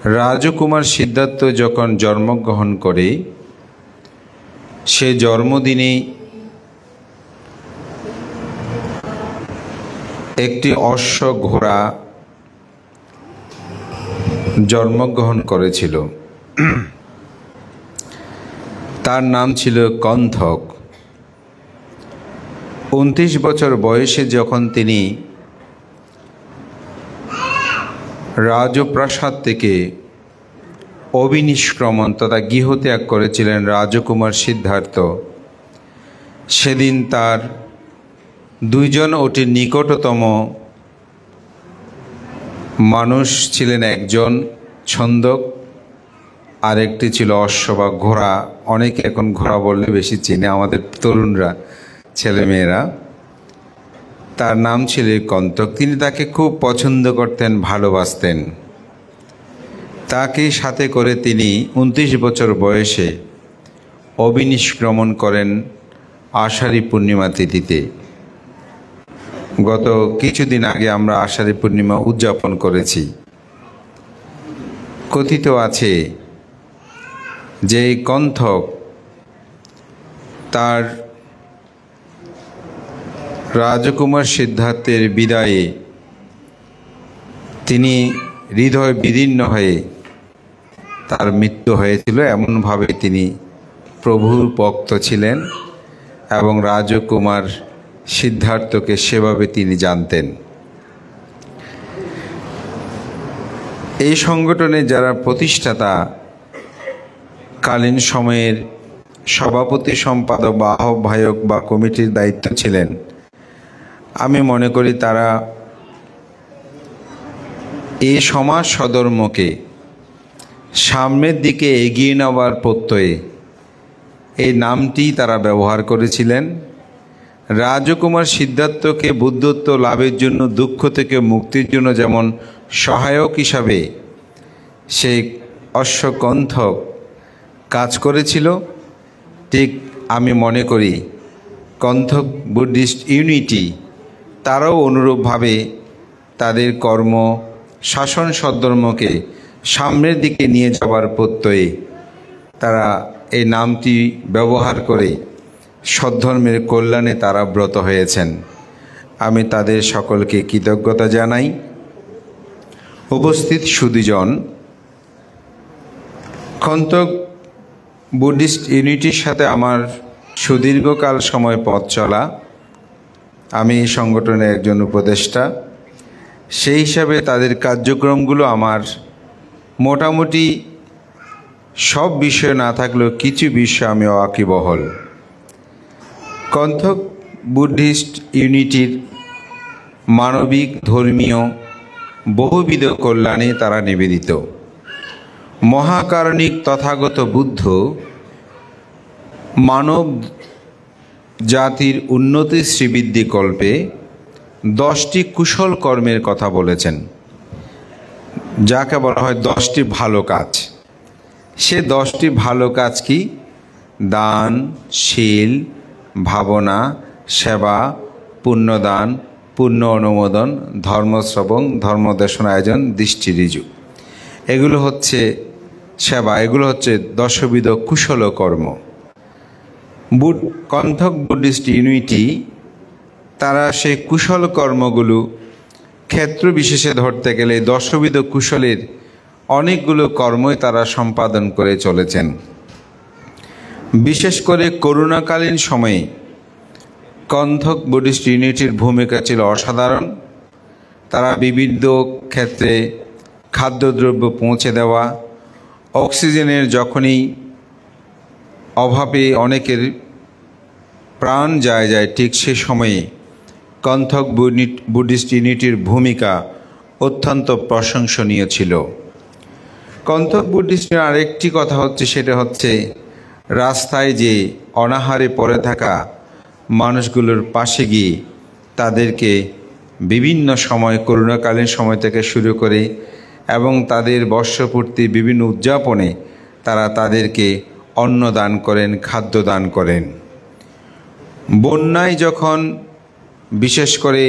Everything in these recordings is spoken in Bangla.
রাজকুমার সিদ্ধার্থ যখন জন্মগ্রহণ করে সে জন্মদিনে একটি অশ্ব ঘোড়া জন্মগ্রহণ করেছিল। তার নাম ছিল কণ্ঠক। 29 বছর বয়সে যখন তিনি রাজপ্রাসাদ থেকে অবিনিষ্ক্রমণ তথা গৃহত্যাগ করেছিলেন রাজকুমার সিদ্ধার্থ, সেদিন তার দুইজন অতি নিকটতম মানুষ ছিলেন, একজন ছন্দক, আরেকটি ছিল অশ্ব বা ঘোড়া। অনেকে এখন ঘোড়া বললে বেশি চিনে, আমাদের তরুণরা, ছেলেমেয়েরা। তার নাম ছিল কণ্ঠক। তিনি তাকে খুব পছন্দ করতেন, ভালোবাসতেন। তাকে সাথে করে তিনি 29 বছর বয়সে অবিনিষ্ক্রমণ করেন আষাঢ়ী পূর্ণিমা তিথিতে। গত কিছুদিন আগে আমরা আষাঢ়ী পূর্ণিমা উদযাপন করেছি। কথিত আছে যে কণ্ঠক তার রাজকুমার সিদ্ধার্থের বিদায়ে তিনি হৃদয় বিদীর্ণ হয়ে তার মৃত্যু হয়েছিল। এমনভাবে তিনি প্রভুর ভক্ত ছিলেন এবং রাজকুমার সিদ্ধার্থকে সেভাবে তিনি জানতেন। এই সংগঠনের যারা প্রতিষ্ঠাতা, কালীন সময়ের সভাপতি, সম্পাদক বা আহ্বায়ক বা কমিটির দায়িত্ব ছিলেন, আমি মনে করি তারা এই সমাজ সধর্মকে সামনের দিকে এগিয়ে নেওয়ার প্রত্যয়ে এই নামটি তারা ব্যবহার করেছিলেন। রাজকুমার সিদ্ধার্থকে বুদ্ধত্ব লাভের জন্য, দুঃখ থেকে মুক্তির জন্য যেমন সহায়ক হিসাবে সেই অশ্বকণ্ঠক কাজ করেছিল, ঠিক আমি মনে করি কণ্ঠক বুদ্ধিস্ট ইউনিটি তারাও অনুরূপভাবে তাদের কর্ম, শাসন সদ্ধর্মকে সামনের দিকে নিয়ে যাওয়ার প্রত্যয়ে তারা এই নামটি ব্যবহার করে সদ্ধর্মের কল্যাণে তারা ব্রত হয়েছেন। আমি তাদের সকলকে কৃতজ্ঞতা জানাই। উপস্থিত সুধীজন, কণ্ঠক বুদ্ধিস্ট ইউনিটির সাথে আমার সুদীর্ঘকাল সময় পথ চলা। আমি এই সংগঠনের একজন উপদেষ্টা। সেই হিসাবে তাদের কার্যক্রমগুলো আমার মোটামুটি সব বিষয় না থাকলেও কিছু বিষয় আমি ওয়াকিবহল। কণ্ঠক বুদ্ধিস্ট ইউনিটির মানবিক, ধর্মীয় বহুবিধ কল্যাণে তারা নিবেদিত। মহাকারণিক তথাগত বুদ্ধ মানব জাতির উন্নতি শ্রীবৃদ্ধি কল্পে 10টি কুশল কর্মের কথা বলেছেন, যাকে বলা হয় 10টি ভালো কাজ। সে 10টি ভালো কাজ কি? দান, শীল, ভাবনা, সেবা, পুণ্যদান, পুণ্য অনুমোদন, ধর্মশ্রবণ, ধর্মদেশন আয়োজন, দৃষ্টি ঋজু। এগুলো হচ্ছে সেবা, এগুলো হচ্ছে 10বিধ কুশল কর্ম। কণ্ঠক বুদ্ধিস্ট ইউনিটি তারা সেই কুশল কর্মগুলো ক্ষেত্র বিশেষে ধরতে গেলে 10বিধ কুশলের অনেকগুলো কর্মই তারা সম্পাদন করে চলেছেন। বিশেষ করে করোনাকালীন সময়ে কণ্ঠক বুদ্ধিস্ট ইউনিটির ভূমিকা ছিল অসাধারণ। তারা বিবিধ ক্ষেত্রে খাদ্যদ্রব্য পৌঁছে দেওয়া, অক্সিজেনের যখনই অভাবে অনেকের প্রাণ যায় ঠিক সে সময়ে কণ্ঠক বুদ্ধিস্ট ইউনিটির ভূমিকা অত্যন্ত প্রশংসনীয় ছিল। কণ্ঠক বুদ্ধিস্টের আরেকটি কথা হচ্ছে, সেটা হচ্ছে রাস্তায় যে অনাহারে পড়ে থাকা মানুষগুলোর পাশে গিয়ে তাদেরকে বিভিন্ন সময়, করোনাকালীন সময় থেকে শুরু করে এবং তাদের বর্ষপূর্তি বিভিন্ন উদযাপনে তারা তাদেরকে অন্ন দান করেন, খাদ্য দান করেন। বন্যায় যখন, বিশেষ করে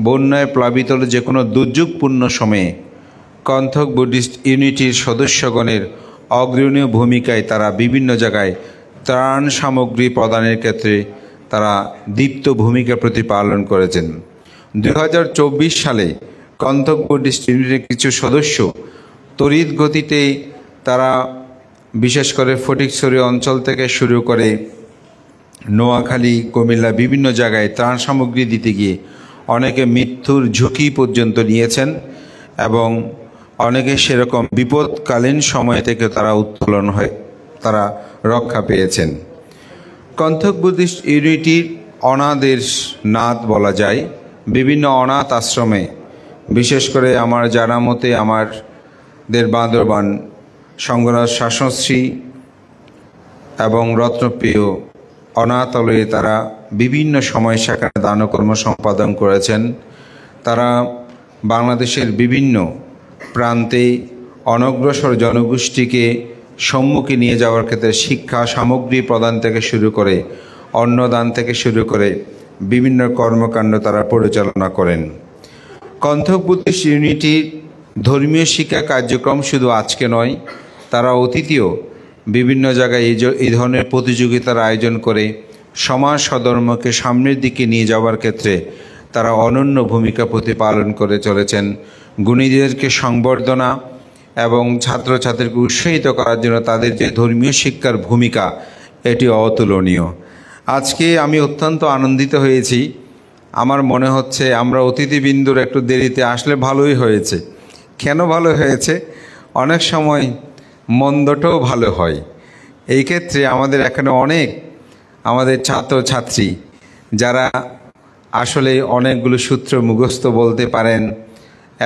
বন্যায় প্লাবিত যে কোনো দুর্যোগপূর্ণ সময়ে কন্থক বুদ্ধিস্ট ইউনিটির সদস্যগণের অগ্রণীয় ভূমিকায় তারা বিভিন্ন জায়গায় ত্রাণ সামগ্রী প্রদানের ক্ষেত্রে তারা দীপ্ত ভূমিকা প্রতিপালন করেছেন। 2024 সালে কন্থক বুদ্ধিস্ট ইউনিটির কিছু সদস্য তড়িৎ গতিতে তারা বিশেষ করে ফটিকছড়ি অঞ্চল থেকে শুরু করে নোয়াখালী, কুমিল্লা বিভিন্ন জায়গায় ত্রাণ সামগ্রী দিতে গিয়ে অনেকে মৃত্যুর ঝুঁকি পর্যন্ত নিয়েছেন এবং অনেকে সেরকম বিপদকালীন সময় থেকে তারা উত্তোলন হয়ে তারা রক্ষা পেয়েছেন। কন্থক বুদ্ধিস্ট ইউনিটির অনাথের নাথ বলা যায়। বিভিন্ন অনাথ আশ্রমে বিশেষ করে আমার জানা মতে আমাদের বান্দরবান সঙ্গরাজ শাসনশ্রী এবং রত্নপ্রিয় অনাথালয়ে তারা বিভিন্ন সময় সেখানে দানকর্ম সম্পাদন করেছেন। তারা বাংলাদেশের বিভিন্ন প্রান্তে অনগ্রসর জনগোষ্ঠীকে সম্মুখে নিয়ে যাওয়ার ক্ষেত্রে শিক্ষা সামগ্রী প্রদান থেকে শুরু করে অন্নদান থেকে শুরু করে বিভিন্ন কর্মকাণ্ড তারা পরিচালনা করেন। কন্থক বুদ্ধিস্ট ইউনিটির ধর্মীয় শিক্ষা কার্যক্রম শুধু আজকে নয়, তারা অতীতেও বিভিন্ন জায়গায় এই ধরনের প্রতিযোগিতার আয়োজন করে সমাজ সধর্মকে সামনের দিকে নিয়ে যাওয়ার ক্ষেত্রে তারা অনন্য ভূমিকা প্রতিপালন করে চলেছেন। গুণীদেরকে সংবর্ধনা এবং ছাত্রছাত্রীকে উৎসাহিত করার জন্য তাদের যে ধর্মীয় শিক্ষার ভূমিকা এটি অতুলনীয়। আজকে আমি অত্যন্ত আনন্দিত হয়েছি। আমার মনে হচ্ছে আমরা অতিথিবৃন্দুর একটু দেরিতে আসলে ভালোই হয়েছে। কেন ভালো হয়েছে? অনেক সময় মন্দটাও ভালো হয়। এই ক্ষেত্রে আমাদের এখানে আমাদের ছাত্রছাত্রী যারা আসলে অনেকগুলো সূত্র মুখস্থ বলতে পারেন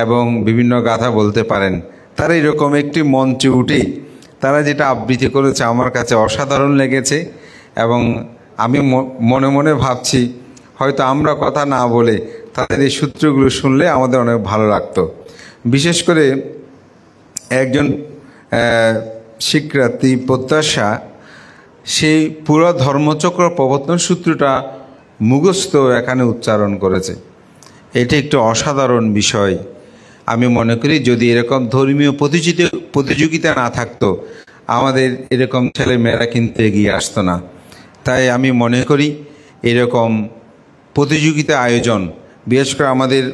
এবং বিভিন্ন গাথা বলতে পারেন, তারা এরকম একটি মঞ্চে উঠে তারা যেটা আবৃত্তি করেছে আমার কাছে অসাধারণ লেগেছে এবং আমি মনে মনে ভাবছি হয়তো আমরা কথা না বলে তাদের এই সূত্রগুলো শুনলে আমাদের অনেক ভালো লাগতো। বিশেষ করে একজন শিক্ষার্থী প্রত্যাশা সেই পুরো ধর্মচক্র প্রবর্তন সূত্রটা মুখস্থ এখানে উচ্চারণ করেছে। এটি একটি অসাধারণ বিষয়। আমি মনে করি যদি এরকম ধর্মীয় প্রতিযোগিতা না থাকতো আমাদের এরকম ছেলেমেয়েরা কিন্তু এগিয়ে আসতো না। তাই আমি মনে করি এরকম প্রতিযোগিতা আয়োজন, বিশেষ করে আমাদের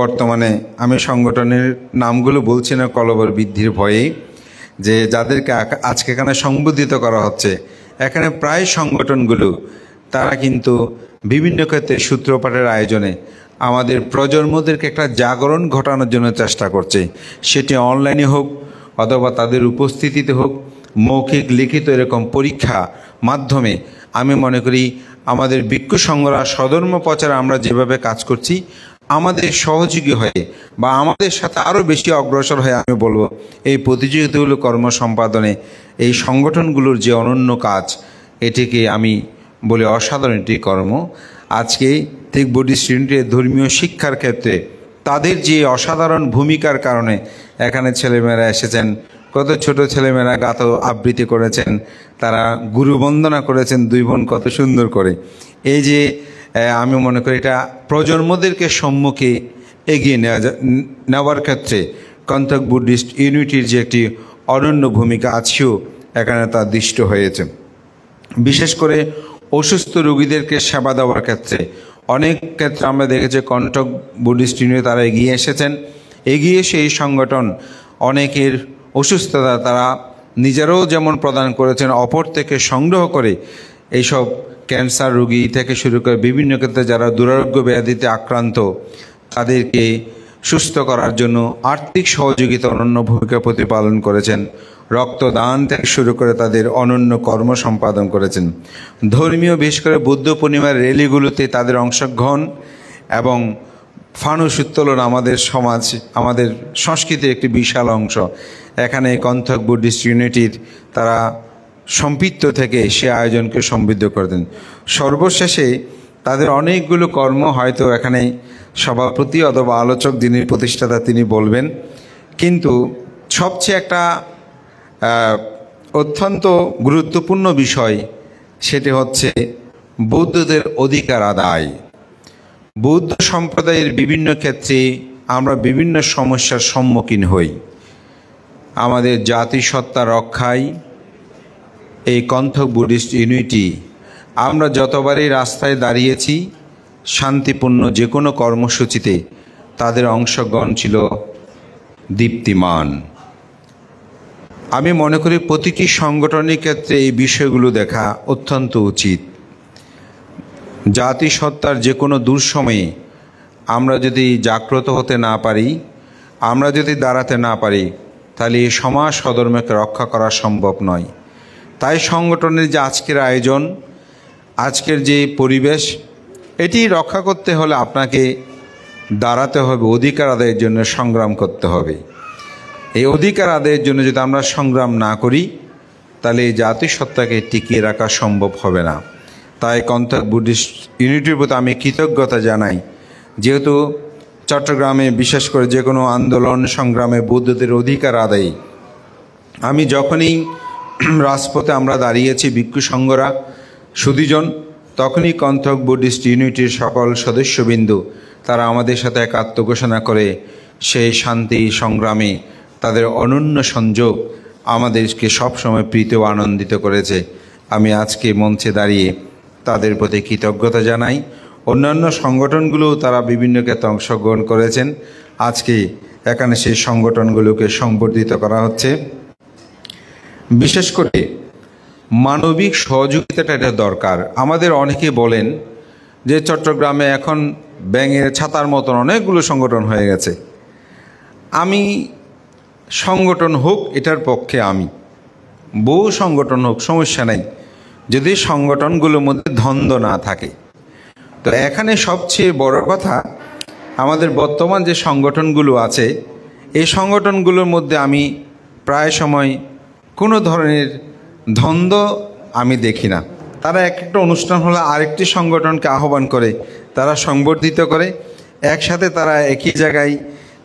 বর্তমানে আমি সংগঠনের নামগুলো বলছি না কলবর বৃদ্ধির ভয়ে, যে যাদেরকে আজকে এখানে সংবোধিত করা হচ্ছে, এখানে প্রায় সংগঠনগুলো তারা কিন্তু বিভিন্ন ক্ষেত্রে সূত্রপাঠের আয়োজনে আমাদের প্রজন্মদেরকে একটা জাগরণ ঘটানোর জন্য চেষ্টা করছে। সেটি অনলাইনে হোক অথবা তাদের উপস্থিতিতে হোক, মৌখিক লিখিত এরকম পরীক্ষা মাধ্যমে আমি মনে করি আমাদের ভিক্ষু সংঘরা স্বধর্ম প্রচারে আমরা যেভাবে কাজ করছি আমাদের সহযোগী হয়ে বা আমাদের সাথে আরও বেশি অগ্রসর হয়ে আমি বলবো এই প্রতিযোগিতাগুলো কর্ম সম্পাদনে এই সংগঠনগুলোর যে অনন্য কাজ, এটিকে আমি বলি অসাধারণ একটি কর্ম। আজকে ঠিক বুদ্ধিস্ট ইউনিটির ধর্মীয় শিক্ষার ক্ষেত্রে তাদের যে অসাধারণ ভূমিকার কারণে এখানে ছেলেমেয়েরা এসেছেন, কত ছোট ছেলেমেয়েরা গাত আবৃত্তি করেছেন, তারা গুরু বন্দনা করেছেন দুই বোন কত সুন্দর করে। এই যে আমি মনে করি এটা প্রজন্মদেরকে সম্মুখে এগিয়ে নেওয়ার ক্ষেত্রে কন্থক বুদ্ধিস্ট ইউনিটির যে একটি অনন্য ভূমিকা আছেও এখানে তা দৃষ্ট হয়েছে। বিশেষ করে অসুস্থ রোগীদেরকে সেবা দেওয়ার ক্ষেত্রে অনেক ক্ষেত্রে আমরা দেখেছি কন্থক বুদ্ধিস্ট ইউনিটি তারা এগিয়ে এসেছেন। এগিয়ে এসে এই সংগঠন অনেকের অসুস্থতা তারা নিজেরাও যেমন প্রদান করেছেন, অপর থেকে সংগ্রহ করে এইসব ক্যান্সার রোগী থেকে শুরু করে বিভিন্ন ক্ষেত্রে যারা দুরারোগ্য ব্যাধিতে আক্রান্ত তাদেরকে সুস্থ করার জন্য আর্থিক সহযোগিতা অনন্য ভূমিকা প্রতিপালন করেছেন। রক্তদান থেকে শুরু করে তাদের অনন্য কর্ম সম্পাদন করেছেন। ধর্মীয় বিশেষ করে বুদ্ধ পূর্ণিমার র্যালিগুলোতে তাদের অংশগ্রহণ এবং ফানুস উত্তোলন আমাদের সমাজ আমাদের সংস্কৃতির একটি বিশাল অংশ। এখানে কন্থক বুদ্ধিস্ট ইউনিটির তারা সম্পৃক্ত থেকে সে আয়োজনকে সমৃদ্ধ করে দেন। সর্বশেষে তাদের অনেকগুলো কর্ম হয়তো এখানে সভাপতি অথবা আলোচক যিনি প্রতিষ্ঠাতা তিনি বলবেন, কিন্তু সবচেয়ে একটা অত্যন্ত গুরুত্বপূর্ণ বিষয় সেটি হচ্ছে বৌদ্ধদের অধিকার আদায়। বৌদ্ধ সম্প্রদায়ের বিভিন্ন ক্ষেত্রে আমরা বিভিন্ন সমস্যার সম্মুখীন হই। আমাদের জাতিসত্তা রক্ষায় এই কন্থক বুদ্ধিস্ট ইউনিটি আমরা যতবারই রাস্তায় দাঁড়িয়েছি, শান্তিপূর্ণ যে কোনো কর্মসূচিতে তাদের অংশগ্রহণ ছিল দীপ্তিমান। আমি মনে করি প্রতিটি সংগঠনের ক্ষেত্রে এই বিষয়গুলো দেখা অত্যন্ত উচিত। জাতিসত্তার যে কোনো দুঃসময়ে আমরা যদি জাগ্রত হতে না পারি, আমরা যদি দাঁড়াতে না পারি, তাহলে এই সমাজ সধর্মকে রক্ষা করা সম্ভব নয়। তাই সংগঠনের যে আজকের আয়োজন, আজকের যে পরিবেশ, এটি রক্ষা করতে হলে আপনাকে দাঁড়াতে হবে, অধিকার আদায়ের জন্য সংগ্রাম করতে হবে। এই অধিকার আদায়ের জন্য যদি আমরা সংগ্রাম না করি, তাহলে এই জাতিসত্তাকে টিকিয়ে রাখা সম্ভব হবে না। তাই কন্থক বুদ্ধিস্ট ইউনিটির প্রতি আমি কৃতজ্ঞতা জানাই। যেহেতু চট্টগ্রামে বিশেষ করে যে কোনো আন্দোলন সংগ্রামে বৌদ্ধদের অধিকার আদায়ী, আমি যখনই রাজপথে আমরা দাঁড়িয়েছি ভিক্ষু সংঘরা সুধীজন, তখনই কন্থক বুদ্ধিস্ট ইউনিটির সকল সদস্যবিন্দু তারা আমাদের সাথে এক আত্মঘোষণা করে সেই শান্তি সংগ্রামে তাদের অনন্য সংযোগ আমাদেরকে সবসময় প্রীত ও আনন্দিত করেছে। আমি আজকে মঞ্চে দাঁড়িয়ে তাদের প্রতি কৃতজ্ঞতা জানাই। অন্যান্য সংগঠনগুলোও তারা বিভিন্ন ক্ষেত্রে অংশগ্রহণ করেছেন। আজকে এখানে সেই সংগঠনগুলোকে সংবর্ধিত করা হচ্ছে। বিশেষ করে মানবিক সহযোগিতাটা এটা দরকার। আমাদের অনেকে বলেন যে চট্টগ্রামে এখন ব্যাঙের ছাতার মতন অনেকগুলো সংগঠন হয়ে গেছে। আমি সংগঠন হোক এটার পক্ষে, আমি বহু সংগঠন হোক সমস্যা নেই, যদি সংগঠনগুলোর মধ্যে দ্বন্দ্ব না থাকে। তো এখানে সবচেয়ে বড় কথা, আমাদের বর্তমান যে সংগঠনগুলো আছে এই সংগঠনগুলোর মধ্যে আমি প্রায় সময় কোনো ধরনের দ্বন্দ্ব আমি দেখি না। তারা একটা অনুষ্ঠান হলে আরেকটি সংগঠনকে আহ্বান করে, তারা সংবর্ধিত করে, একসাথে তারা একই জায়গায়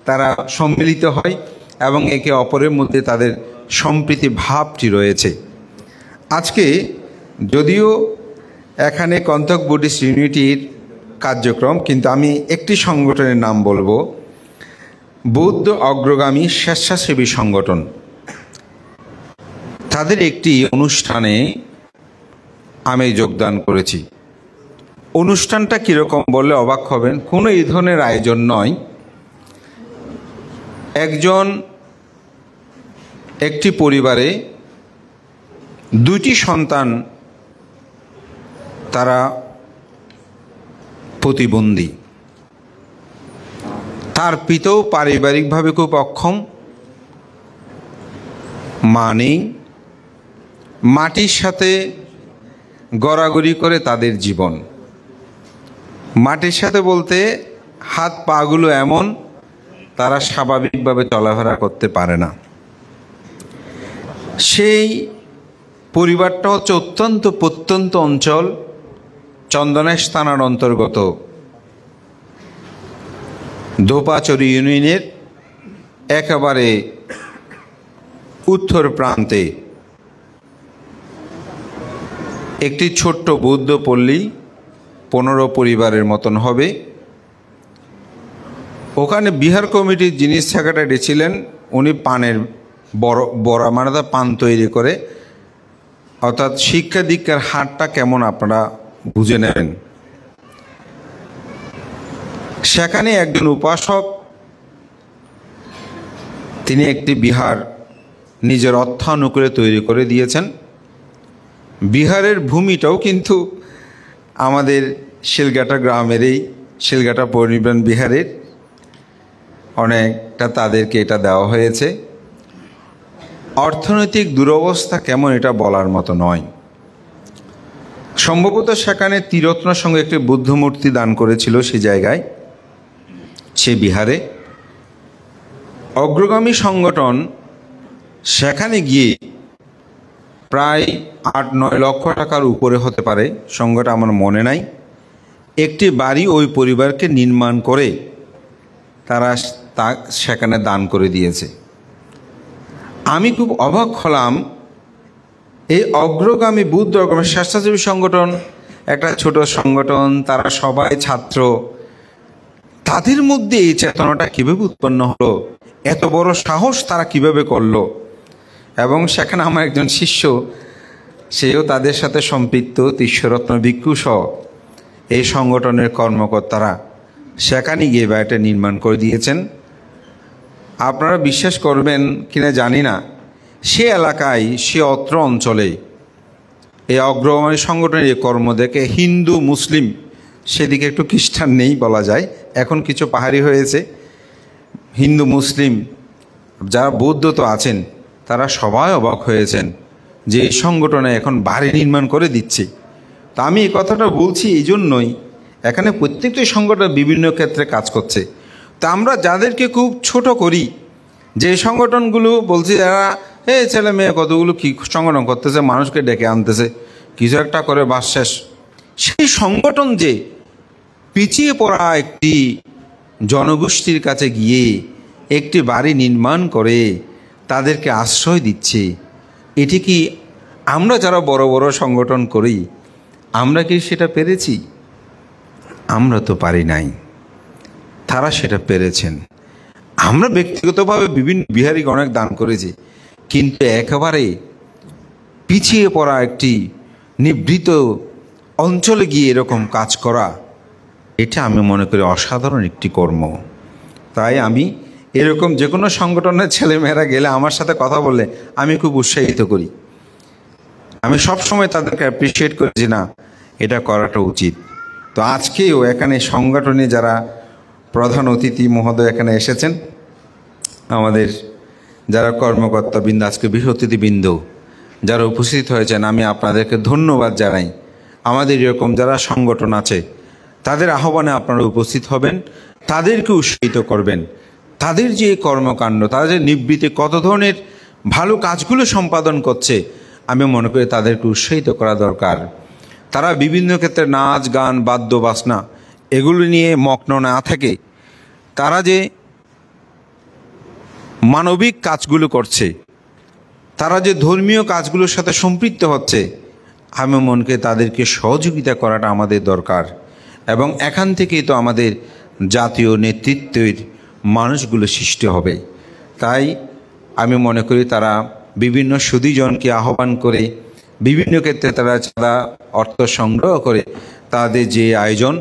তারা সম্মিলিত হয় এবং একে অপরের মধ্যে তাদের সম্প্রীতি ভাবটি রয়েছে। আজকে যদিও এখানে কন্থক বুদ্ধিস্ট ইউনিটির কার্যক্রম, কিন্তু আমি একটি সংগঠনের নাম বলবো, বৌদ্ধ অগ্রগামী স্বেচ্ছাসেবী সংগঠন। তাদের একটি অনুষ্ঠানে আমি যোগদান করেছি। অনুষ্ঠানটা কীরকম বললে অবাক হবেন। কোনো এই ধরনের আয়োজন নয়। একটি পরিবারে দুইটি সন্তান, তারা প্রতিবন্ধী। তার পিতাও পারিবারিকভাবে খুব অক্ষম, মা নেই, মাটির সাথে গড়াগড়ি করে তাদের জীবন। মাটির সাথে বলতে হাত পাগুলো এমন, তারা স্বাভাবিকভাবে চলাফেরা করতে পারে না। সেই পরিবারটা হচ্ছে অত্যন্ত প্রত্যন্ত অঞ্চল, চন্দনেশ থানার অন্তর্গত ধোপাচড়ি ইউনিয়নের একেবারে উত্তর প্রান্তে একটি ছোট্ট বৌদ্ধ পল্লী, 15 পরিবারের মতন হবে। ওখানে বিহার কমিটির যিনি সেক্রেটারি ছিলেন, উনি পানের বড় মানে পান তৈরি করে, অর্থাৎ শিক্ষা দীক্ষার হারটা কেমন আপনারা বুঝে নেবেন। সেখানে একজন উপাসক, তিনি একটি বিহার নিজের অর্থানুকূলে তৈরি করে দিয়েছেন। বিহারের ভূমিটাও কিন্তু আমাদের শিলঘাটা গ্রামেরই, শিলঘাটা পরিনির্বাণ বিহারের অনেকটা তাদেরকে এটা দেওয়া হয়েছে। অর্থনৈতিক দুরবস্থা কেমন এটা বলার মতো নয়। সম্ভবত সেখানে ত্রিরত্নের সঙ্গে একটি বুদ্ধ মূর্তি দান করেছিল সেই জায়গায়, সে বিহারে। অগ্রগামী সংগঠন সেখানে গিয়ে প্রায় 8-9 লক্ষ টাকার উপরে হতে পারে, সংখ্যাটা আমার মনে নাই, একটি বাড়ি ওই পরিবারকে নির্মাণ করে তারা তা সেখানে দান করে দিয়েছে। আমি খুব অবাক হলাম, এই অগ্রগামী বুদ্ধ অগ্রগামী স্বেচ্ছাসেবী সংগঠন একটা ছোট সংগঠন, তারা সবাই ছাত্র, তাদের মধ্যে এই চেতনাটা কীভাবে উৎপন্ন হলো, এত বড় সাহস তারা কিভাবে করলো। এবং সেখানে আমার একজন শিষ্য, সেও তাদের সাথে সম্পৃক্ত, তিস্যরত্ন ভিক্ষু সহ এই সংগঠনের কর্মকর্তারা সেখানে গিয়ে বাড়িটা নির্মাণ করে দিয়েছেন। আপনারা বিশ্বাস করবেন কিনা জানি না, সে এলাকায়, সে অত্র অঞ্চলে এই অগ্রগামী সংগঠনের এই কর্ম দেখে হিন্দু মুসলিম, সেদিকে একটু খ্রিস্টান নেই বলা যায়, এখন কিছু পাহাড়ি হয়েছে, হিন্দু মুসলিম যারা বৌদ্ধ তো আছেন, তারা সবাই অবাক হয়েছেন যে এই সংগঠনে এখন বাড়ি নির্মাণ করে দিচ্ছে। তা আমি এই কথাটা বলছি এই জন্যই, এখানে প্রত্যেকটি সংগঠন বিভিন্ন ক্ষেত্রে কাজ করছে। তা আমরা যাদেরকে খুব ছোট করি, যে সংগঠনগুলো বলছি যারা ছেলে মেয়ে কতগুলো কী সংগঠন করতেছে, মানুষকে ডেকে আনতেছে, কিছু একটা করে বাস শেষ, সেই সংগঠন যে পিছিয়ে পড়া একটি জনগোষ্ঠীর কাছে গিয়ে একটি বাড়ি নির্মাণ করে তাদেরকে আশ্রয় দিচ্ছে, এটি কি আমরা যারা বড় বড় সংগঠন করি, আমরা কি সেটা পেরেছি? আমরা তো পারি নাই, তারা সেটা পেরেছেন। আমরা ব্যক্তিগতভাবে বিভিন্ন বিহারীকে অনেক দান করেছি, কিন্তু একেবারে পিছিয়ে পড়া একটি নিভৃত অঞ্চলে গিয়ে এরকম কাজ করা, এটা আমি মনে করি অসাধারণ একটি কর্ম। তাই আমি এরকম যে কোনো সংগঠনের ছেলেমেয়েরা গেলে আমার সাথে কথা বললে আমি খুব উৎসাহিত করি। আমি সবসময় তাদেরকে অ্যাপ্রিসিয়েট করি যে না, এটা করাটা উচিত। তো আজকেও এখানে সংগঠনে যারা প্রধান অতিথি মহোদয় এখানে এসেছেন, আমাদের যারা কর্মকর্তাবৃন্দ, আজকে বিশেষ অতিথিবৃন্দ যারা উপস্থিত হয়েছেন, আমি আপনাদেরকে ধন্যবাদ জানাই। আমাদের এরকম যারা সংগঠন আছে তাদের আহ্বানে আপনারা উপস্থিত হবেন, তাদেরকে উৎসাহিত করবেন। তাদের যে কর্মকাণ্ড, তাদের নিবৃত্তি কত ধরনের ভালো কাজগুলো সম্পাদন করছে, আমি মনে করি তাদেরকে উৎসাহিত করা দরকার। তারা বিভিন্ন ক্ষেত্রে নাচ গান বাদ্য বাজনা এগুলো নিয়ে মগ্ন না থাকে, তারা যে মানবিক কাজগুলো করছে, তারা যে ধর্মীয় কাজগুলোর সাথে সম্পৃক্ত হচ্ছে, আমি মনে করি তাদেরকে সহযোগিতা করাটা আমাদের দরকার। এবং এখান থেকেই তো আমাদের জাতীয় নেতৃত্বের মানুষগুলো সৃষ্টি হবে। তাই আমি মনে করি তারা বিভিন্ন সুধীজনকে আহ্বান করে, বিভিন্ন ক্ষেত্রে তারা যারা অর্থ সংগ্রহ করে তাদের যে আয়োজন,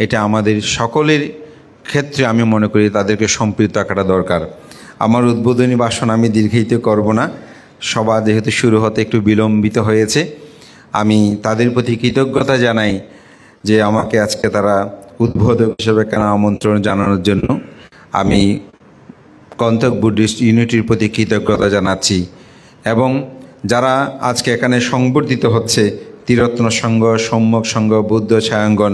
এটা আমাদের সকলের ক্ষেত্রে আমি মনে করি তাদেরকে সম্পৃক্ত রাখাটা দরকার। আমার উদ্বোধনী ভাষণ আমি দীর্ঘায়িত করব না, সভা যেহেতু শুরু হতে একটু বিলম্বিত হয়েছে। আমি তাদের প্রতি কৃতজ্ঞতা জানাই যে আমাকে আজকে তারা উদ্বোধক হিসেবে কেন আমন্ত্রণ জানানোর জন্য। আমি কন্তক বুদ্ধিস্ট ইউনিটির প্রতি কৃতজ্ঞতা জানাচ্ছি। এবং যারা আজকে এখানে সংবর্ধিত হচ্ছে, Triratna Sangha, Samyak Sangha, Buddha Chhayangan,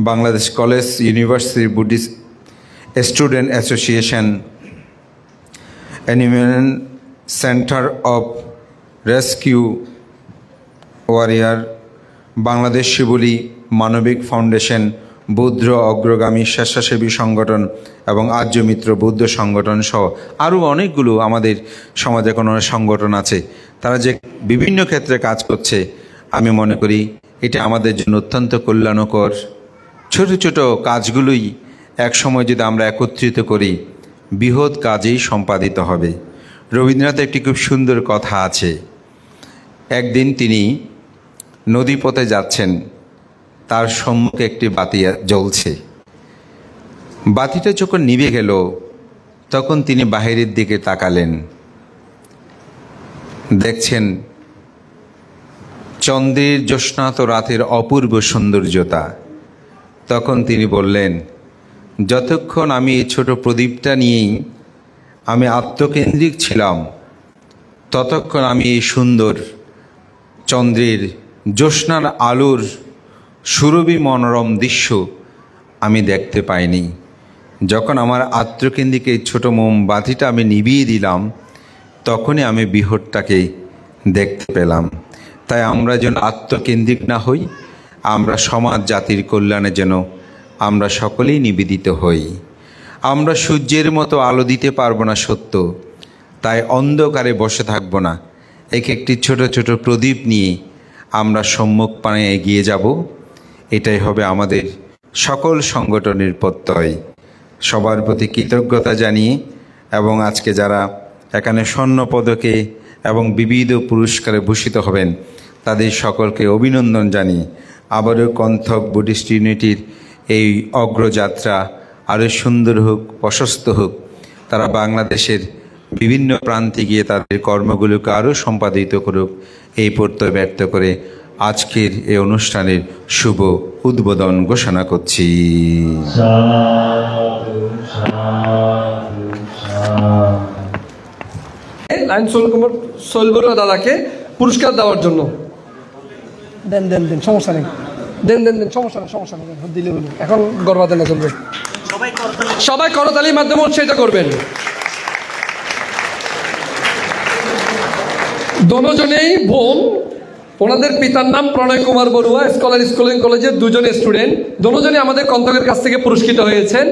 Bangladesh college university Buddhist student association, animal centre of rescue warrior, Bangladesh Shibli Manobik foundation, বৌদ্ধ অগ্রগামী স্বেচ্ছাসেবী সংগঠন এবং আর্য মিত্র বৌদ্ধ সংগঠন সহ আরও অনেকগুলো আমাদের সমাজে কোনো সংগঠন আছে, তারা যে বিভিন্ন ক্ষেত্রে কাজ করছে, আমি মনে করি এটা আমাদের জন্য অত্যন্ত কল্যাণকর। ছোট ছোট কাজগুলোই একসময় যদি আমরা একত্রিত করি, বৃহৎ কাজেই সম্পাদিত হবে। রবীন্দ্রনাথের একটি খুব সুন্দর কথা আছে। একদিন তিনি নদীপথে যাচ্ছেন, তার সম্মুখে একটি বাতি জ্বলছে। বাতিটা যখন নিভে গেল, তখন তিনি বাহিরের দিকে তাকালেন, দেখছেন চন্দ্রের জ্যোৎস্নাত রাতের অপূর্ব সৌন্দর্যতা। তখন তিনি বললেন, যতক্ষণ আমি এই ছোট প্রদীপটা নিয়েই আমি আত্মকেন্দ্রিক ছিলাম, ততক্ষণ আমি এই সুন্দর চন্দ্রের জ্যোৎস্নার আলোর সুরভি মনোরম দৃশ্য আমি দেখতে পাইনি। যখন আমার আত্মকেন্দ্রিক এই ছোটো মোমবাতিটা আমি নিভিয়ে দিলাম, তখনই আমি বৃহৎটাকে দেখতে পেলাম। তাই আমরা যেন আত্মকেন্দ্রিক না হই, আমরা সমাজ জাতির কল্যাণে যেন আমরা সকলেই নিবেদিত হই। আমরা সূর্যের মতো আলো দিতে পারবো না সত্য, তাই অন্ধকারে বসে থাকবো না, এক একটি ছোট ছোট প্রদীপ নিয়ে আমরা সম্মুখ পানে এগিয়ে যাব। এটাই হবে আমাদের সকল সংগঠনের প্রত্যয়। সবার প্রতি কৃতজ্ঞতা জানিয়ে এবং আজকে যারা এখানে স্বর্ণ পদকে এবং বিবিধ পুরস্কারে ভূষিত হবেন তাদের সকলকে অভিনন্দন জানিয়ে আবারও কন্থক বুদ্ধিস্ট ইউনিটির এই অগ্রযাত্রা আরও সুন্দর হোক, প্রশস্ত হোক, তারা বাংলাদেশের বিভিন্ন প্রান্তে গিয়ে তাদের কর্মগুলোকে আরও সম্পাদিত করুক, এই প্রত্যয় ব্যক্ত করে আজকের এই অনুষ্ঠানের শুভ উদ্বোধন ঘোষণা করছি। লাইন সোহেল বড়ুয়া দাদাকে পুরস্কার দেওয়ার জন্য দেন দেন দেন, সমস্যা নেই, দেন দেন দেন, সমস্যা নেই, সমস্যা নেই, দিলে হলো। এখন গর্বাতে না চলবে, সবাই করতালির মাধ্যমে উৎসাহিত করবেন। দুজনেই বোন, ওনাদের পিতার নাম প্রণয় কুমার বড়ুয়া, স্কলার স্কুলিং কলেজের দুজন স্টুডেন্ট, দুজনেই আমাদের কন্থকের কাছ থেকে পুরস্কৃত হয়েছেন।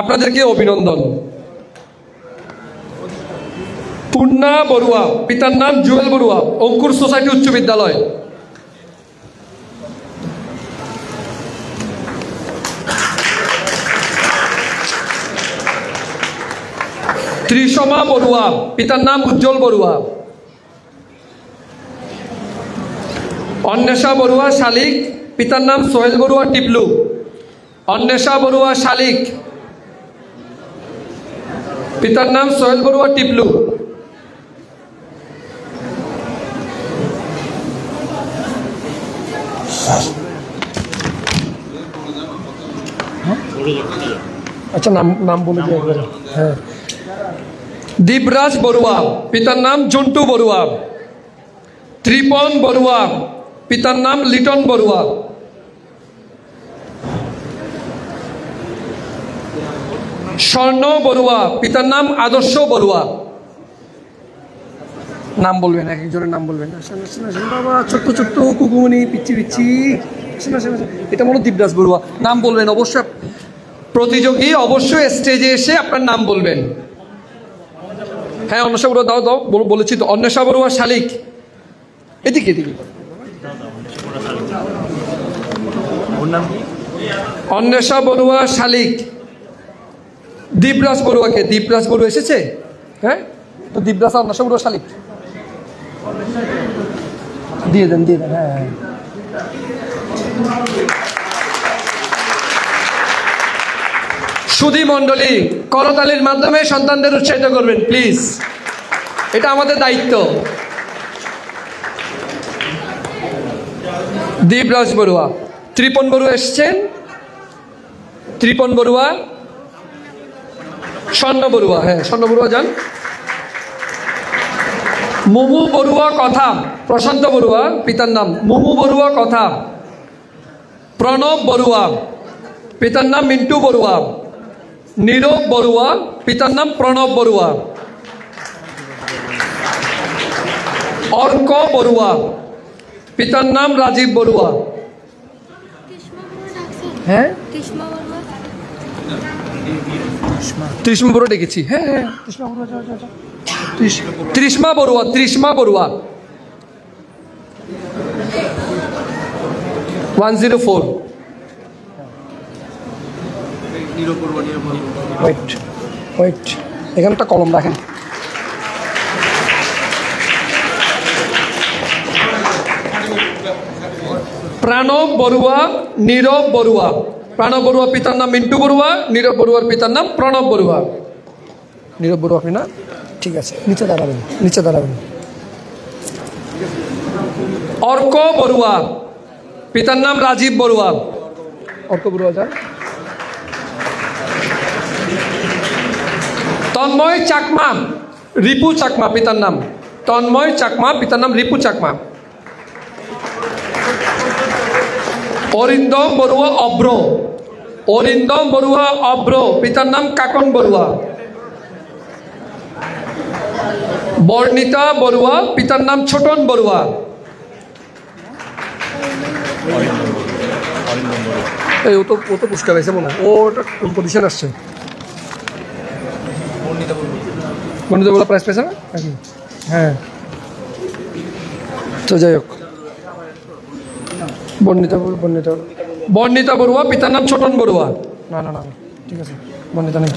আপনাদেরকে অভিনন্দন। পূর্ণা বড়ুয়া, পিতার নাম জুয়েল বড়ুয়া, অঙ্কুর সোসাইটি উচ্চ বিদ্যালয়। ত্রিশমা বড়ুয়া, পিতার নাম উজ্জ্বল বড়ুয়া। অন্বেষা বড়ুয়া শালিক, পিতার নাম সোহেল বড়ুয়া টিপলু। অন্বেষা বড়ুয়া শালিক, পিতার নাম সোহেল বড়ুয়া টিপলু। আচ্ছা, নাম নাম বলে দিই একবার। হ্যাঁ, দীপরাজ বড়ুয়া, পিতার নাম জন্টু বড়ুয়া। ত্রিপন বড়ুয়া, পিতার নাম লিটন বড়ুয়া। স্বর্ণ বড়ুয়া, পিতার নাম আদর্শ বড়ুয়া। নাম বলবেন, এক একজনের নাম বলবেন। বাবা, ছোট্ট ছোট্ট কুকুমনি, পিচ্ছি পিচ্ছি, এটা মনে দীপরাজ বড়ুয়া। নাম বলবেন অবশ্যই, প্রতিযোগী অবশ্যই স্টেজে এসে আপনার নাম বলবেন। হ্যাঁ, অন্বেষা বড়ুয়া দাও দাও, বলেছি তো। অন্বেষা বড়ুয়া শালিক, এদিকে এদিকে। অন্বেষা বড়ুয়া শালিক। দীপরাজ বড়ুয়াকে, দীপরাজ বড়ুয়া এসেছে? হ্যাঁ, তো দীপরাজ অন্বেষা বড়ুয়া শালিক দিয়ে দেন, দিয়ে দেন। হ্যাঁ, সুধী মণ্ডলী, করতালির মাধ্যমে সন্তানদের উৎসাহিত করবেন প্লিজ, এটা আমাদের দায়িত্ব। দীপরাজ বড়ুয়া। ত্রিপন বড়ুয়া এসছেন? ত্রিপন বড়ুয়া। স্বর্ণ বড়ুয়া, হ্যাঁ স্বর্ণ বড়ুয়া যান। মুমু বড়ুয়া কথা, প্রশান্ত বড়ুয়া, পিতার নাম মুমু বড়ুয়া কথা। প্রণব বড়ুয়া, পিতার নাম মিন্টু বড়ুয়া। নীরব বড়ুয়া, পিতার নাম প্রণব বড়ুয়া। অর্ক বড়ুয়া, পিতার নাম রাজীব বড়ুয়া। হ্যাঁ, ত্রিষ্মা বড়ুয়া ডেকেছি। হ্যাঁ হ্যাঁ, ত্রিষ্মা বড়ুয়া, ত্রিষ্মা বড়ুয়া 104। ওয়েট ওয়েট, এখানটা কলম রাখেন। প্রাণব বড়ুয়া, নীরব বড়ুয়া। প্রাণব বড়ুয়া পিতার নাম মিন্টু বড়ুয়া, নীরব বড়ুয়ার পিতার নাম প্রণব বড়ুয়া। নীরব বড়ুয়া আপনি না? ঠিক আছে, নিচে দাঁড়াবেন, নিচে দাঁড়াবেন। অর্ক বড়ুয়া, পিতার নাম রাজীব বড়ুয়া। অর্ক বড়ুয়া যান। তন্ময় চাকমা, রিপু চাকমা পিতার নাম। তন্ময় চাকমা, পিতার নাম রিপু চাকমা। অরিন্দম বড়ুয়া অব্র। অরিন্দম বড়ুয়া অব্র, পিতার নাম কাকন বড়ুয়া। বর্ণিতা বড়ুয়া, পিতার নাম ছোটন বড়ুয়া। এই ও তো পুরস্কার আছে মনে হয়, ওটা কম্পিটিশন আসছে। বর্ণিতা বড়ুয়া প্রাইজ পেয়েছে না? হ্যাঁ, তো যাই হোক, বর্ণিতা বড়ুয়া, বর্ণিতা বড়ুয়া, পিতার নাম ছোটন বড়ুয়া। না না না, ঠিক আছে। বর্ণিত নেই।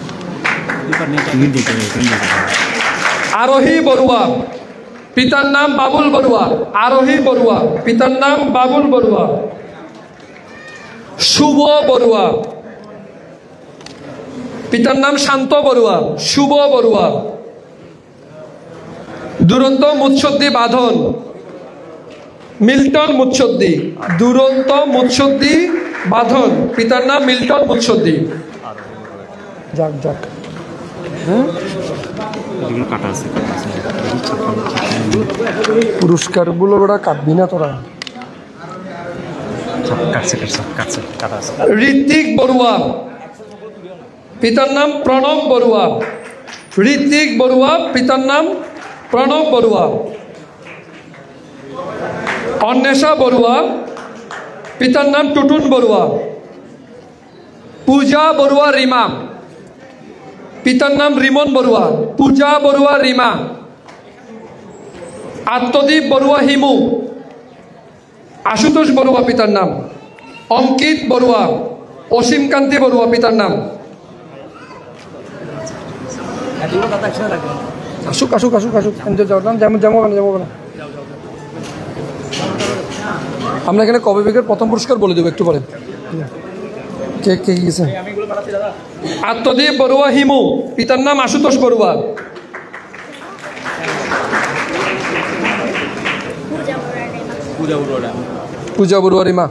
আরোহী বড়ুয়া, পিতার নাম বাবুল বড়ুয়া। আরোহী বড়ুয়া, পিতার নাম বাবুল বড়ুয়া। শুভ বড়ুয়া, পিতার নাম শান্ত বড়ুয়া। শুভ বড়ুয়া। দুরন্ত মুৎসদ্দি বাঁধন, মিল্টন মুৎসদ্দি। দুরন্ত মুৎসদ্দি বাঁধন, পিতার নাম মিল্টন মুৎসদ্দি। যাক যাক, পুরস্কারগুলো ওরা কাটবি না তোরা। ঋত্বিক বড়ুয়া, পিতার নাম প্রণব বড়ুয়া। ঋত্বিক বড়ুয়া, পিতার নাম প্রণব বড়ুয়া। অন্বেষা বড়ুয়া, পিতার নাম টুটুন বড়ুয়া। পূজা বড়ুয়া রিমা, পিতার নাম রিমন বড়ুয়া। পূজা বড়ুয়া রিমা। আত্মদীপ বড়ুয়া হিমু। আশুতোষ বড়ুয়া পিতার নাম। অঙ্কিত বড়ুয়া। অসীম কান্তি বড়ুয়া পিতার নাম। আসুক আসুক আসুক আসুক, যেমন যেমন যেমন না। আমরা এখানে কবে বিকের প্রথম পুরস্কার বলে দেবো একটু পরে। কে কে গেছে? আত্মদীপ বড়ুয়া হিমু, পিতার নাম আশুতোষ বড়ুয়া। পূজা বড়ুয়া রিমা।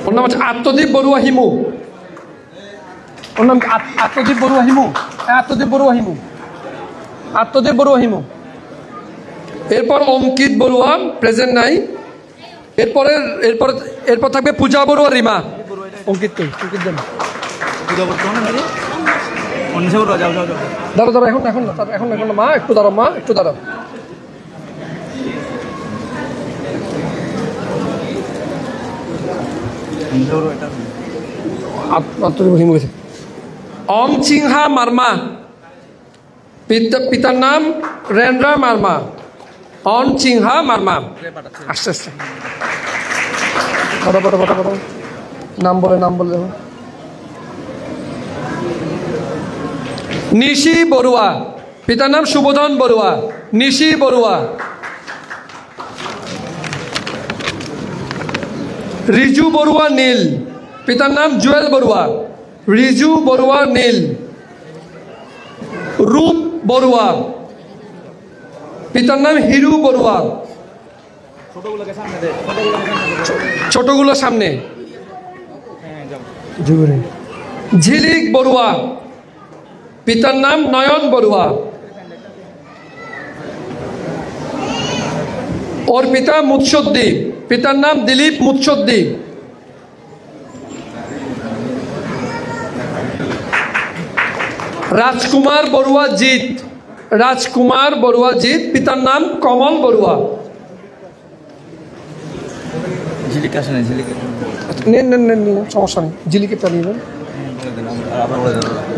ওর নাম হচ্ছে আত্মদীপ বড়ুয়া হিমু। ওর নাম আত্মদীপ বড়ুয়া হিমু। আত্মদীপ বড়ুয়া হিমু। আত্মদীপ বড়ুয়া হিমু। এরপর অঙ্কিত বড়ুয়া, প্রেজেন্ট নাই। এরপর থাকবে পূজা বড়ুয়া রিমা। অঙ্কিত কই? অঙ্কিত দেন। দাঁড়ো দাঁড়ো, এখন এখন এখন এখন মা একটু দাঁড়াও, মা একটু দাঁড়াও। অং চিংহা মার্মা, পিতার নাম রেন্দ্রা মার্মা। অং চিংহা মার্মা। আস্তে আস্তে নাম বলে, নাম বলে দেখো। নিশি বড়ুয়া, পিতার নাম সুবোধন বড়ুয়া। নিশি বড়ুয়া। রিজু বড়ুয়া নীল, পিতার নাম জুয়েল বড়ুয়া। রিজু বড়ুয়া নীল। রূপ বড়ুয়া, পিতার নাম হিরু বড়ুয়া। ছোটগুলো সামনে। ঝিলিক বড়ুয়া, পিতার নাম নয়ন বড়ুয়া। ওর পিতা মুৎসদ্দি, পিতার নাম দিলীপ মুৎসদ্দি। রাজকুমার বড়ুয়া জিৎ। রাজকুমার বড়ুয়া জিৎ, পিতার নাম কমল বড়ুয়া। সমস্যা নেই, ঝিলিকেটা নিয়ে নেন।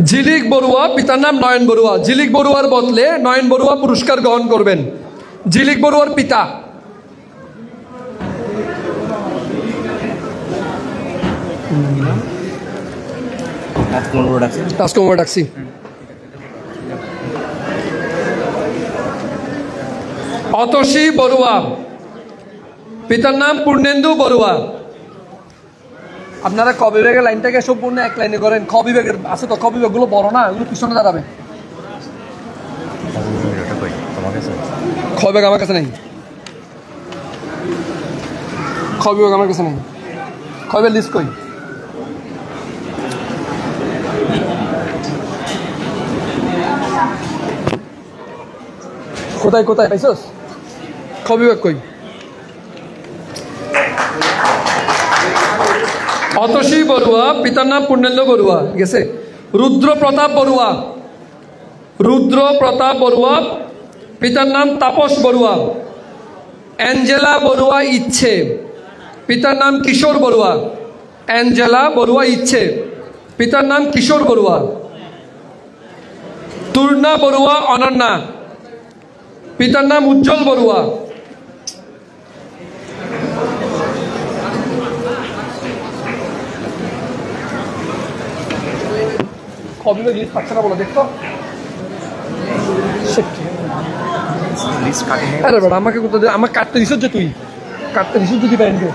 ঝিলিক বড়ুয়া, পিতার নাম নয়ন বড়ুয়া। ঝিলিক বড়ুয়ার বদলে নয়ন বড়ুয়া পুরস্কার গ্রহণ করবেন। ঝিলিক বড়ুয়ার পিতা। রাজকুমার ডাকছি। অতসী বড়ুয়া, পিতার নাম পূর্ণেন্দু বড়ুয়া। আপনারা ক বিভাগের লাইনটাকে সম্পূর্ণ এক লাইনে করেন। খ বিভাগের আছে তো, খ বিভাগগুলো বড় না, এগুলো পিছনে দাঁড়াবে। খ বিভাগ আমার কাছে নেই। খ বিভাগ আমার কাছে নেই। খ বিভাগ লিস্ট কই? কোথায় কোথায় পাইছস? খ বিভাগ কই? অতসী বড়ুয়া, পিতার নাম পূর্ণেন্দু বড়ুয়া। গেছে। রুদ্র প্রতাপ বড়ুয়া। রুদ্র প্রতাপ বড়ুয়া, পিতার নাম তাপস বড়ুয়া। অ্যাঞ্জেলা বড়ুয়া ইচ্ছে। পিতার নাম কিশোর বড়ুয়া। অ্যাঞ্জেলা বড়ুয়া ইচ্ছে, পিতার নাম কিশোর বড়ুয়া। তুর্না বড়ুয়া অনন্যা, পিতার নাম উজ্জ্বল বড়ুয়া। কবে লিস্ট পাচ্ছে না বলো দেখতো। আরে বেটা আমাকে কোথাও আমাকে কাটতে দিস যে, তুই কাটতে দিস যদি ব্যাংকে।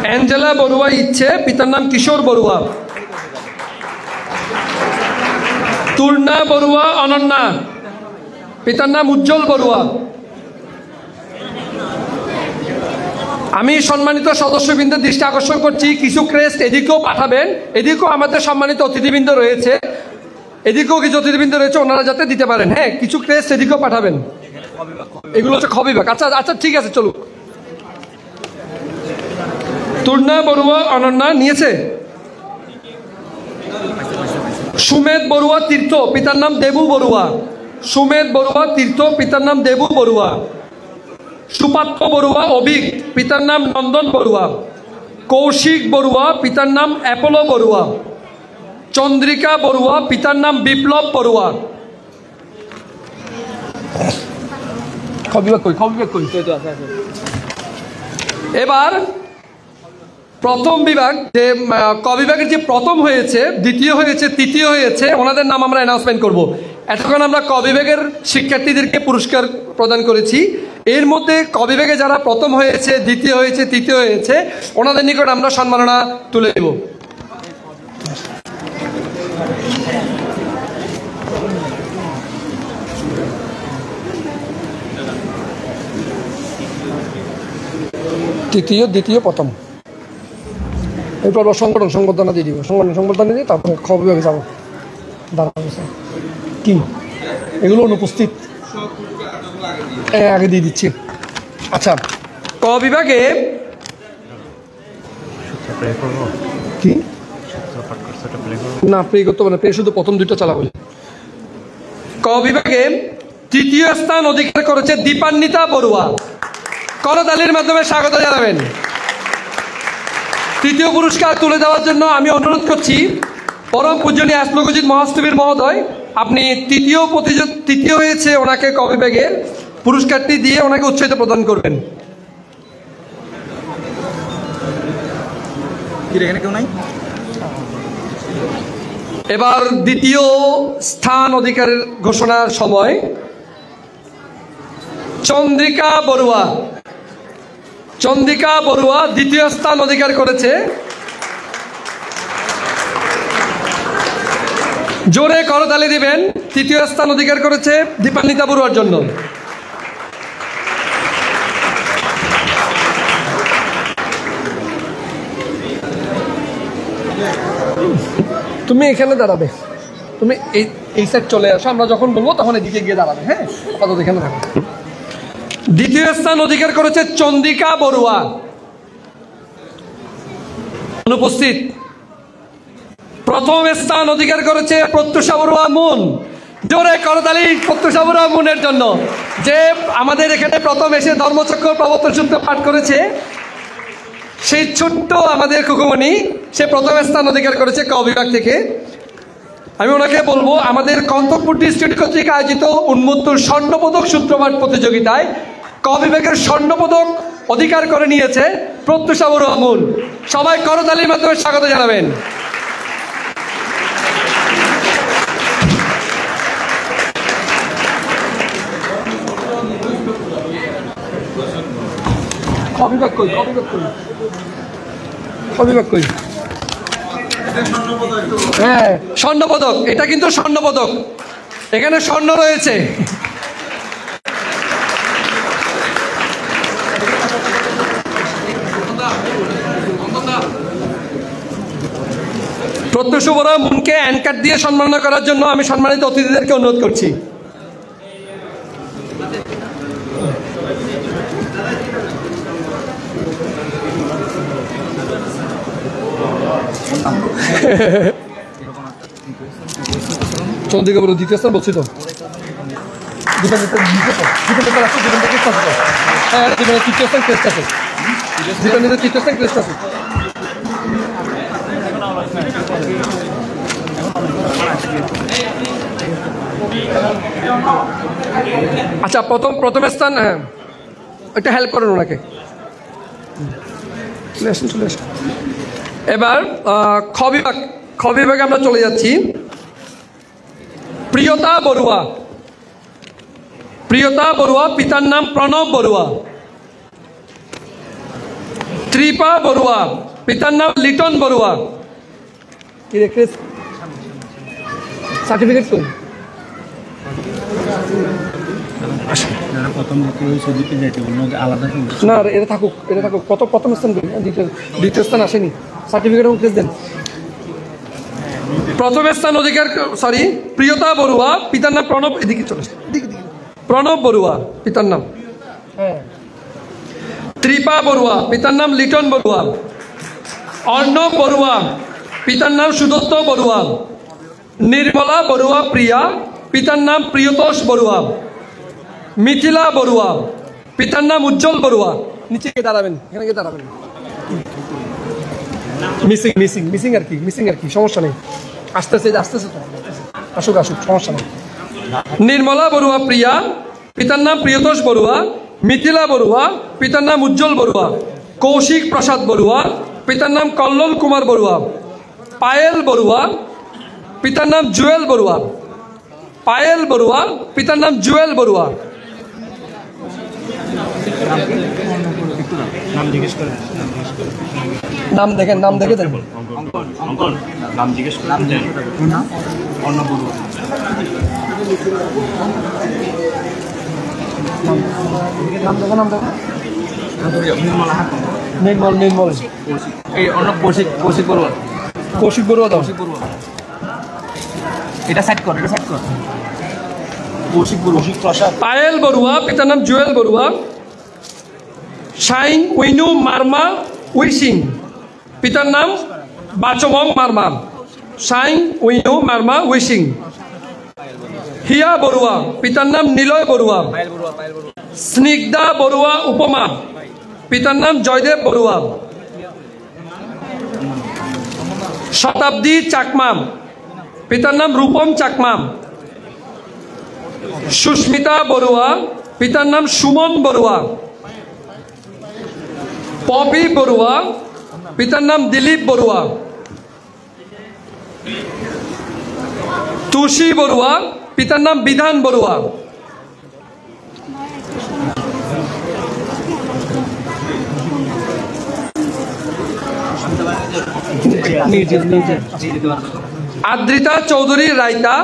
অ্যাঞ্জেলা বড়ুয়া ইচ্ছে, পিতার নাম কিশোর বড়ুয়া। তুর্না বড়ুয়া অনন্যা, পিতার নাম উজ্জ্বল বড়ুয়া। আমি সম্মানিত সদস্যবৃন্দের দৃষ্টি আকর্ষণ করছি, কিছু ক্রেস্ট এদিকেও পাঠাবেন, এদিকেও আমাদের সম্মানিত অতিথিবৃন্দ রয়েছে, এদিকেও কিছু অতিথিবৃন্দ রয়েছে, ওনারা যাতে দিতে পারেন। হ্যাঁ, কিছু ক্রেস্ট এদিকেও পাঠাবেন। এগুলো হচ্ছে খবিবাগ। আচ্ছা আচ্ছা ঠিক আছে, চলুক। তুর্না বড়ুয়া অনন্যা নিয়েছে। সুমেধ বড়ুয়া তীর্থ, পিতার নাম দেবু বড়ুয়া। সুমেধ বড়ুয়া তীর্থ, পিতার নাম দেবু বড়ুয়া। সুপাত্র বড়ুয়া অভিক, পিতার নাম নন্দন বড়ুয়া। কৌশিক বড়ুয়া, পিতার নাম অ্যাপোলো বড়ুয়া। চন্দ্রিকা বড়ুয়া, পিতার নাম বিপ্লব বড়ুয়া। এবার প্রথম বিভাগ, যে ক বিভাগের যে প্রথম হয়েছে, দ্বিতীয় হয়েছে, তৃতীয় হয়েছে, ওনাদের নাম আমরা অ্যানাউন্সমেন্ট করব। এতক্ষণ আমরা ক বিভাগের শিক্ষার্থীদেরকে পুরস্কার প্রদান করেছি। এর মধ্যে ক বিভাগে যারা প্রথম হয়েছে, দ্বিতীয় হয়েছে, তৃতীয় হয়েছে, ওনাদের নিকট আমরা সম্মাননা তুলে দেব। তৃতীয়, দ্বিতীয়, প্রথম, এরপর সংগঠন সংবর্ধনা দিয়ে দিব। সংবর্ধনা দিয়ে তারপরে খ বিভাগে যাবো। দাঁড়াবো কি এগুলো অনুপস্থিত, আগে দিয়ে দিচ্ছি। আচ্ছা, ক বিভাগে কি না প্লে করতে পারে, প্লে শুধু প্রথম দুইটা চালাবো। ক বিভাগে তৃতীয় স্থান অধিকার করেছে দীপান্বিতা বড়ুয়া। করতালির মাধ্যমে স্বাগত জানাবেন। তৃতীয় পুরস্কার তুলে দেওয়ার জন্য আমি অনুরোধ করছি পরম পূজনীয় আসলুকজিৎ মহাস্তবীর মহোদয়, আপনি তৃতীয় হয়েছে ওনাকে ক বিভাগের পুরস্কারটি দিয়ে ওনাকে উৎসাহিত প্রদান করবেন। এবার দ্বিতীয় স্থান অধিকারের ঘোষণার সময়। চন্দ্রিকা বড়ুয়া, চন্দ্রিকা বড়ুয়া দ্বিতীয় স্থান অধিকার করেছে। জোরে করতালি দিবেন। তৃতীয় স্থান অধিকার করেছে দীপান্বিতা বড়ুয়ার জন্য। তুমি এখানে দাঁড়াবে, তুমি এই সাইড চলে আসো, আমরা যখন বলবো তখন এদিকে গিয়ে দাঁড়াবে। হ্যাঁ, আপাতত এখানে থাকো। দ্বিতীয় স্থান অধিকার করেছে চন্দ্রিকা বড়ুয়া, অনুপস্থিত। প্রথম স্থান অধিকার করেছে প্রত্যুষা বড়ুয়া মুন। জোরে করতালি প্রত্যুষা বড়ুয়া মুনের জন্য, যে আমাদের এখানে প্রথম এসে ধর্মচক্র প্রবর্তন সূত্র পাঠ করেছে। সেই ছোট্ট আমাদের কুকুমণি, সে প্রথম স্থান অধিকার করেছে ক বিভাগ থেকে। আমি ওনাকে বলবো, আমাদের কন্তকপুর ডিস্ট্রিক্ট কর্তৃক আয়োজিত উন্মুক্ত স্বর্ণপদক সূত্রপাঠ প্রতিযোগিতায় ক বিভাগের স্বর্ণপদক অধিকার করে নিয়েছে প্রত্যুষা বড়ুয়া মুন। সবাই করতালির মাধ্যমে স্বাগত জানাবেন। হ্যাঁ, স্বর্ণপদক, এটা কিন্তু স্বর্ণপদক, এখানে স্বর্ণ রয়েছে। প্রত্যুষা বড়ুয়া মুনকে অ্যানকার দিয়ে সম্মাননা করার জন্য আমি সম্মানিত অতিথিদেরকে অনুরোধ করছি। চন্দ্রিকা বড়ুয়া দ্বিতীয় স্থান বলছি তো। হ্যাঁ জীবনে তীর্থস্থান ক্রেস্ট আছে, জীবনে তীর্থস্থান ক্রেস্ট আছে। আচ্ছা প্রথম স্থান, হ্যাঁ একটা হেল্প করেন ওনাকে, চলে আসুন চলে আসুন। এবার খ বিভাগে আমরা চলে যাচ্ছি। প্রিয়তা বড়ুয়া, প্রিয়তা বড়ুয়া, পিতার নাম প্রণব বড়ুয়া। ত্রিপা বড়ুয়া, পিতার নাম লিটন বড়ুয়া। সার্টিফিকেট কই? না এটা থাকুক, এটা থাকুক। প্রথম স্থান করি, দ্বিতীয় স্থান আসেনি, সার্টিফিকেট উঠে দেন। প্রথম স্থান অধিকার, সরি, প্রিয়তা বড়ুয়া, পিতার নাম প্রণব, এদিকে চলে প্রণব বড়ুয়া পিতার নাম। ত্রিপা বড়ুয়া, পিতার নাম লিটন বড়ুয়া। অর্ণব বড়ুয়া, পিতার নাম সুদত্ত বড়ুয়া। নির্মলা বড়ুয়া প্রিয়া, পিতার নাম প্রিয়তোষ বড়ুয়া। মিথিলা বড়ুয়া, পিতার নাম উজ্জ্বল বড়ুয়া। নিচে গিয়ে দাঁড়াবেন, এখানে গিয়ে দাঁড়াবেন। মিসিং আর কি, সমস্যা নেই, আসতেছে তো, আসুক সমস্যা নেই। নির্মলা বড়ুয়া প্রিয়া, পিতার নাম প্রিয়তোষ বড়ুয়া। মিথিলা বড়ুয়া, পিতার নাম উজ্জ্বল বড়ুয়া। কৌশিক প্রসাদ বড়ুয়া, পিতার নাম কল্লোল কুমার বড়ুয়া। পায়েল বড়ুয়া, পিতার নাম জুয়েল বড়ুয়া। পায়েল বড়ুয়া, পিতার নাম জুয়েল বড়ুয়া। নাম দেখেন, নাম দেখে দেন। নাম জিজ্ঞেস করলাম, অর্ণব বড়ুয়া। নির্মল এই অর্ণব কৌশিক বড়ুয়া। কৌশিক বড়ুয়া দাও। এটা সাইড কর। কৌশিক প্রসাদ। পায়েল বড়ুয়া, পিতার নাম জুয়েল বড়ুয়া। শাইন উইনু মার্মা উইসিং, পিতার নাম বাচমং মার্মা। শাইন উইনু মার্মা উইসিং। হিয়া বড়ুয়া, পিতার নাম নিলয় বড়ুয়া। স্নিগ্ধা বড়ুয়া উপমা, পিতার নাম জয়দেব বড়ুয়া। শতাব্দী চাকমা, পিতার নাম রূপম চাকমা। সুস্মিতা বড়ুয়া, পিতার নাম সুমন বড়ুয়া। পপি বড়ুয়া, পিতার নাম দিলীপ বড়ুয়া। তুষি বড়ুয়া, পিতার নাম বিধান বড়ুয়া। আদ্রিতা চৌধুরী রায়তা,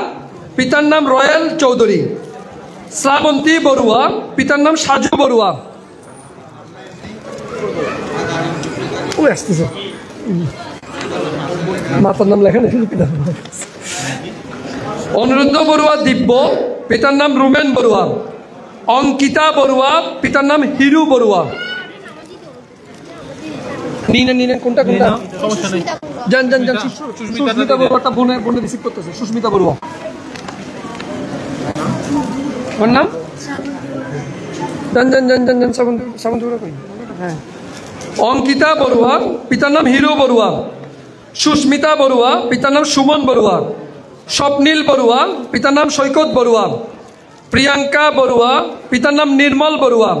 পিতার নাম রয়েল চৌধুরী। শ্রাবন্তী বড়ুয়া, পিতার নাম সাজু বড়ুয়া। মাতার নাম লেখা নেই। অনুরুদ্ধ বড়ুয়া দিব্য, পিতার নাম রুমেন বড়ুয়া। অঙ্কিতা বড়ুয়া, পিতার নাম হিরু বড়ুয়া। নিনে কোনটা জান সুস্মিতা বড়ুয়াটা বোনে রিসিভ করতেছে। সুস্মিতা বড়ুয়া ওর নাম জান সাবন কই। হ্যাঁ, অঙ্কিতা বড়ুয়া, পিতার নাম হিরু বড়ুয়া। সুস্মিতা বড়ুয়া, পিতার নাম সুমন বড়ুয়া। স্বপ্নীল বড়ুয়া, পিতার নাম সৈকত বড়ুয়া। প্রিয়াঙ্কা বড়ুয়া, পিতার নাম নির্মল বড়ুয়া।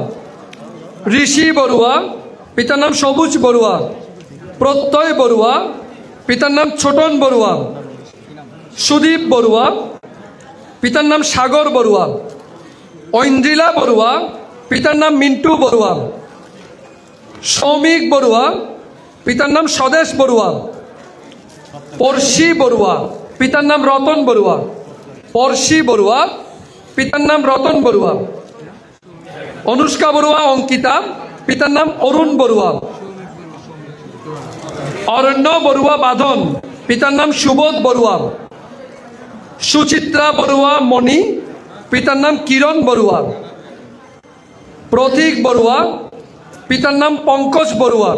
ঋষি বড়ুয়া, পিতার নাম সবুজ বড়ুয়া। প্রত্যয় বড়ুয়া, পিতার নাম ছোটন বড়ুয়া। সুদীপ বড়ুয়া, পিতার নাম সাগর বড়ুয়া। ঐন্দ্রিলা বড়ুয়া, পিতার নাম মিন্টু বড়ুয়া। সৌমিক বড়ুয়া, পিতার নাম স্বদেশ বড়ুয়া। পরশী বড়ুয়া, পিতার নাম রতন বড়ুয়া। পরশী বড়ুয়া, পিতার নাম রতন বড়ুয়া। অনুষ্কা বড়ুয়া অঙ্কিতা, পিতার নাম অরুণ বড়ুয়া। অরণ্য বড়ুয়া বাঁধন, পিতার নাম সুবোধ বড়ুয়া। সুচিত্রা বড়ুয়া মণি, পিতার নাম কিরণ বড়ুয়া। প্রতীক বড়ুয়া, পিতার নাম পঙ্কজ বড়ুয়া।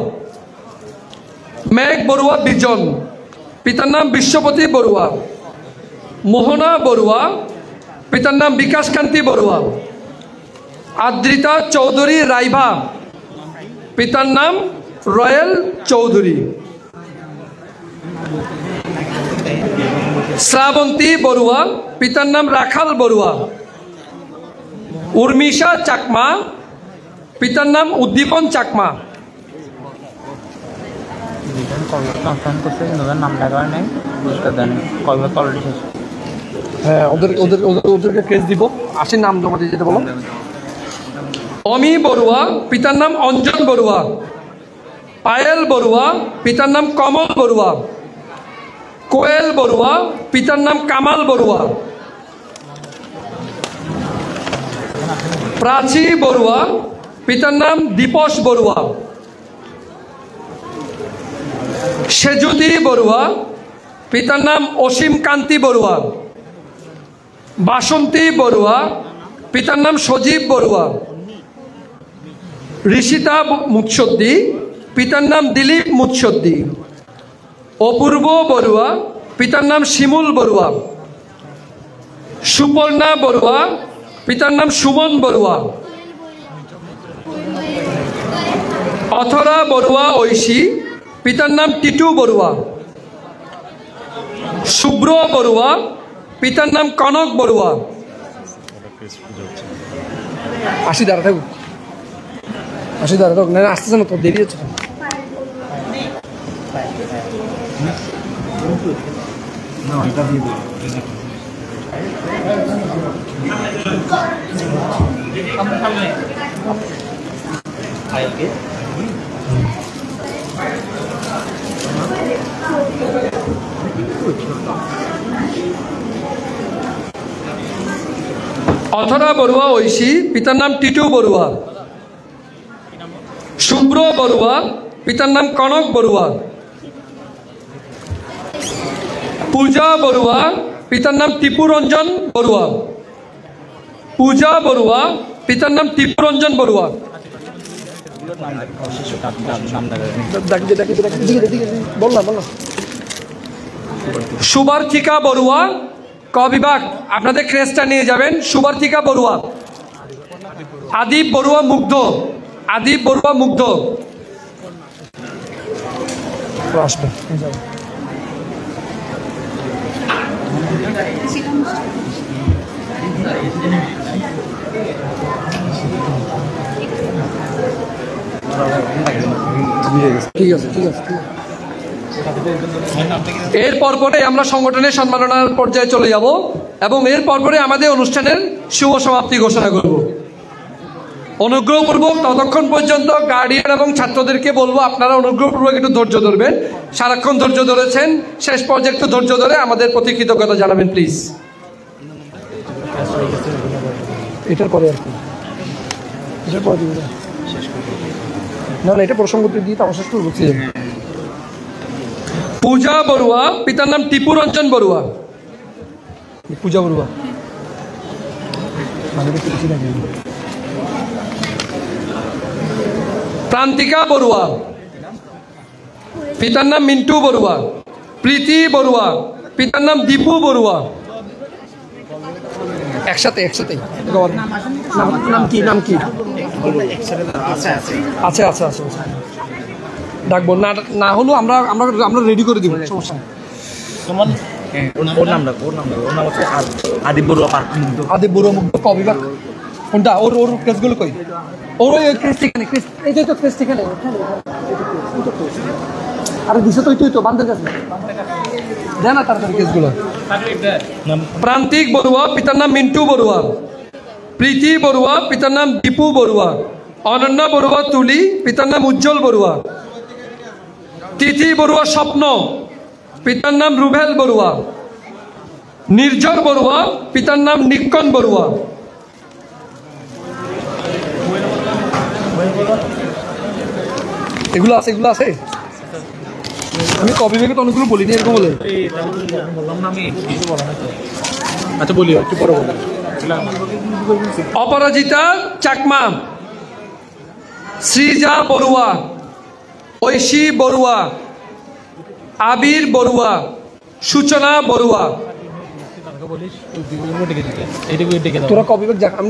মেঘ বড়ুয়া বিজন, পিতার নাম বিশ্বপতি বড়ুয়া। মোহনা বড়ুয়া, পিতার নাম বিকাশকান্তি বড়ুয়া। আদ্রিতা চৌধুরী রাইভা, পিতার নাম রয়েল চৌধুরী। শ্রাবন্তী বড়ুয়া, পিতার নাম রাখাল বড়ুয়া। উর্মিশা চাকমা, পিতার নাম উদ্দীপন চাকমা। হ্যাঁ, ওদেরকে কেস দিব। আসেন, নাম জমা দিয়ে যেতে বলো। অমি বড়ুয়া, পিতার নাম অঞ্জন বড়ুয়া। পায়েল বড়ুয়া, পিতার নাম কমল বড়ুয়া। কোয়েল বড়ুয়া, পিতার নাম কামাল বড়ুয়া। প্রাচী বড়ুয়া, পিতার নাম দীপশ বড়ুয়া। সেজুদি বড়ুয়া, পিতার নাম অসীম কান্তি বড়ুয়া। বাসন্তী বড়ুয়া, পিতার নাম সজীব বড়ুয়া। ঋষিতা মুৎসদ্দি, পিতার নাম দিলীপ মুৎসদ্দি। অপূর্ব বড়ুয়া, পিতার নাম শিমুল বড়ুয়া। সুপর্ণা বড়ুয়া, পিতার নাম সুমন বড়ুয়া। অথরা বড়ুয়া ঐশী, পিতার নাম টিটু বড়ুয়া। শুভ্র বড়ুয়া, পিতার নাম কনক বড়ুয়া। আসি দাঁড়া থাকুক, আসি দাঁড়া থাকুক, না আসতেছে না, তোর দেরি হচ্ছে। অথরা বড়ুয়া ঐশী, পিতার নাম টিটু বড়ুয়া। শুভ্র বড়ুয়া, পিতার নাম কনক বড়ুয়া। পূজা বড়ুয়া, পিতার নাম টিপুরঞ্জন বড়ুয়া। পূজা বড়ুয়া, পিতার নাম টিপুরঞ্জন বড়ুয়া। সুবার্থিকা বড়ুয়া, ক বিভাগ, আপনাদের ক্রেসটা নিয়ে যাবেন। সুবার্থিকা বড়ুয়া। আদিপ বড়ুয়া মুগ্ধ, আদিপ বড়ুয়া মুগ্ধ। আসবে ঠিক আছে, ঠিক আছে। এর পরপরে আমরা সংগঠনের সম্মাননার পর্যায়ে চলে যাব এবং এর পরপরে আমাদের অনুষ্ঠানের শুভ সমাপ্তি ঘোষণা করব। অনুগ্রহপূর্বক ততক্ষণ পর্যন্ত গার্ডিয়ান এবং ছাত্রদেরকে বলবো আপনারা অনুগ্রহপূর্বক একটু ধৈর্য ধরবেন। সারাক্ষণ ধৈর্য ধরেছেন, শেষ পর্যায়ে একটু ধৈর্য ধরে আমাদের প্রতি কৃতজ্ঞতা জানাবেন প্লিজ। এটার পরে আর কি, এটার পরে না, এটা প্রসঙ্গ দিয়ে তার শেষ করবো। পূজা বড়ুয়া, পিতার নাম টিপুরঞ্জন বড়ুয়া। পূজা বড়ুয়া। প্রান্তিকা বড়ুয়া, পিতার নাম মিন্টু বড়ুয়া। প্রীতি বড়ুয়া, পিতার নাম দীপু বড়ুয়া। একসাথে একসাথে নাম কি, নাম কি? আচ্ছা আচ্ছা আচ্ছা, ডাকবো না, না হলেও আমরা আমরা আমরা রেডি করে দিব, সমস্যা নেই। আদিপ বড়ুয়া, আদিপ বড়ুয়া মুগ্ধ, ক বিভাগ কোনটা? ওর ওর কেসগুলো কই? ওর ওই কেস ঠিকানে, কেস এই তো কেস ঠিকানে। আরে দিশা তো তুই তো বান্ধব কাছে দেয় না তাড়াতাড়ি কেসগুলো। প্রান্তিক বড়ুয়া, পিতার নাম মিন্টু বড়ুয়া। প্রীতি বড়ুয়া, পিতার নাম দীপু বড়ুয়া। অনন্যা বড়ুয়া তুলি, পিতার নাম উজ্জ্বল বড়ুয়া। তিথি বড়ুয়া স্বপ্ন, পিতার নাম রুবেল বড়ুয়া। নির্ঝর বড়ুয়া, পিতার নাম নিক্কন বড়ুয়া। এগুলো আছে, এগুলো আছে। আমি কবি ভেবে তো অনেকগুলো বলিনি, এরকম বলে আচ্ছা বলি একটু পরে বলি। অপরাজিতা চাকমা, শ্রীজা বড়ুয়া, ঐশী বড়ুয়া, আবির বড়ুয়া, সূচনা বড়ুয়া। বলিস ডেকে দিতে এইটুকু ডেকে দাও তোরা ক বিভাগ যা, আমি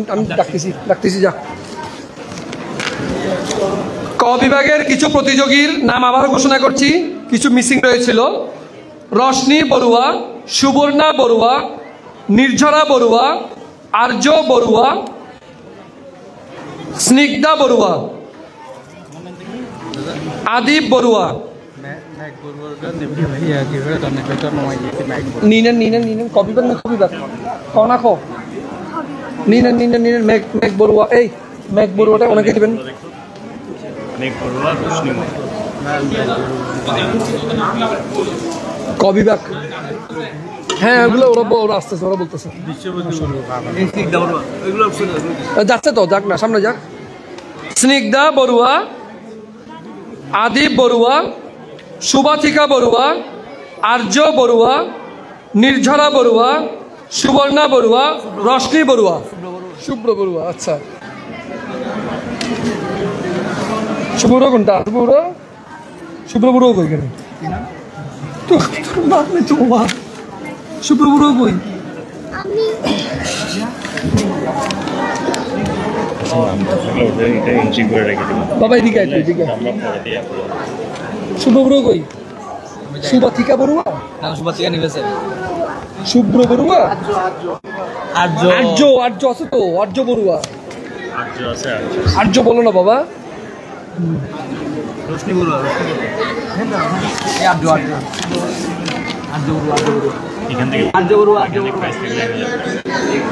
ডাকতেছি যা। ক বিভাগের কিছু প্রতিযোগীর নাম আবার ঘোষণা করছি, কিছু মিসিং রয়েছিল। রশনি বড়ুয়া, সুবর্ণা বড়ুয়া, নির্ঝরা বড়ুয়া, আর্য বড়ুয়া, স্নিগ্ধা বড়ুয়া, আদিব বড়ুয়া। নিনেন কবিবাগ না কবিবাগ কনা খো নিনেন মেঘ বড়ুয়া। এই মেঘ বড়ুয়াটা ওনাকে দেবেন। কবিবাগ, হ্যাঁ ওগুলো ওরা আসতেছে, ওরা বলতেছে যাচ্ছে তো, যাক না সামনে যাক। স্নিগ্ধা বড়ুয়া, আদিব বড়ুয়া, সুবাথিকা বড়ুয়া, আর্য বড়ুয়া, নির্ঝরা বড়ুয়া, সুবর্ণা বড়ুয়া, রশনি বড়ুয়া, শুভ্র বড়ুয়া। আচ্ছা শুভ্র কোনটা? শুভ্র বড়ুয়া কই কেন? শুভ্র বড়ুয়া কই? বাবা এদিকে আয়, এদিকে শুভ্র বড়ুয়া কই? সুবাথিকা বড়ুয়া, সুবাসিকা নিবেছে শুভ্র বড়ুয়া, আর্য আর্য আছে তো, আর্য বড়ুয়া। আর্য আছে আর্য বলো না বাবা। রশ্মি বড়ুয়া আর্য এখান থেকে আর্য বড়ুয়া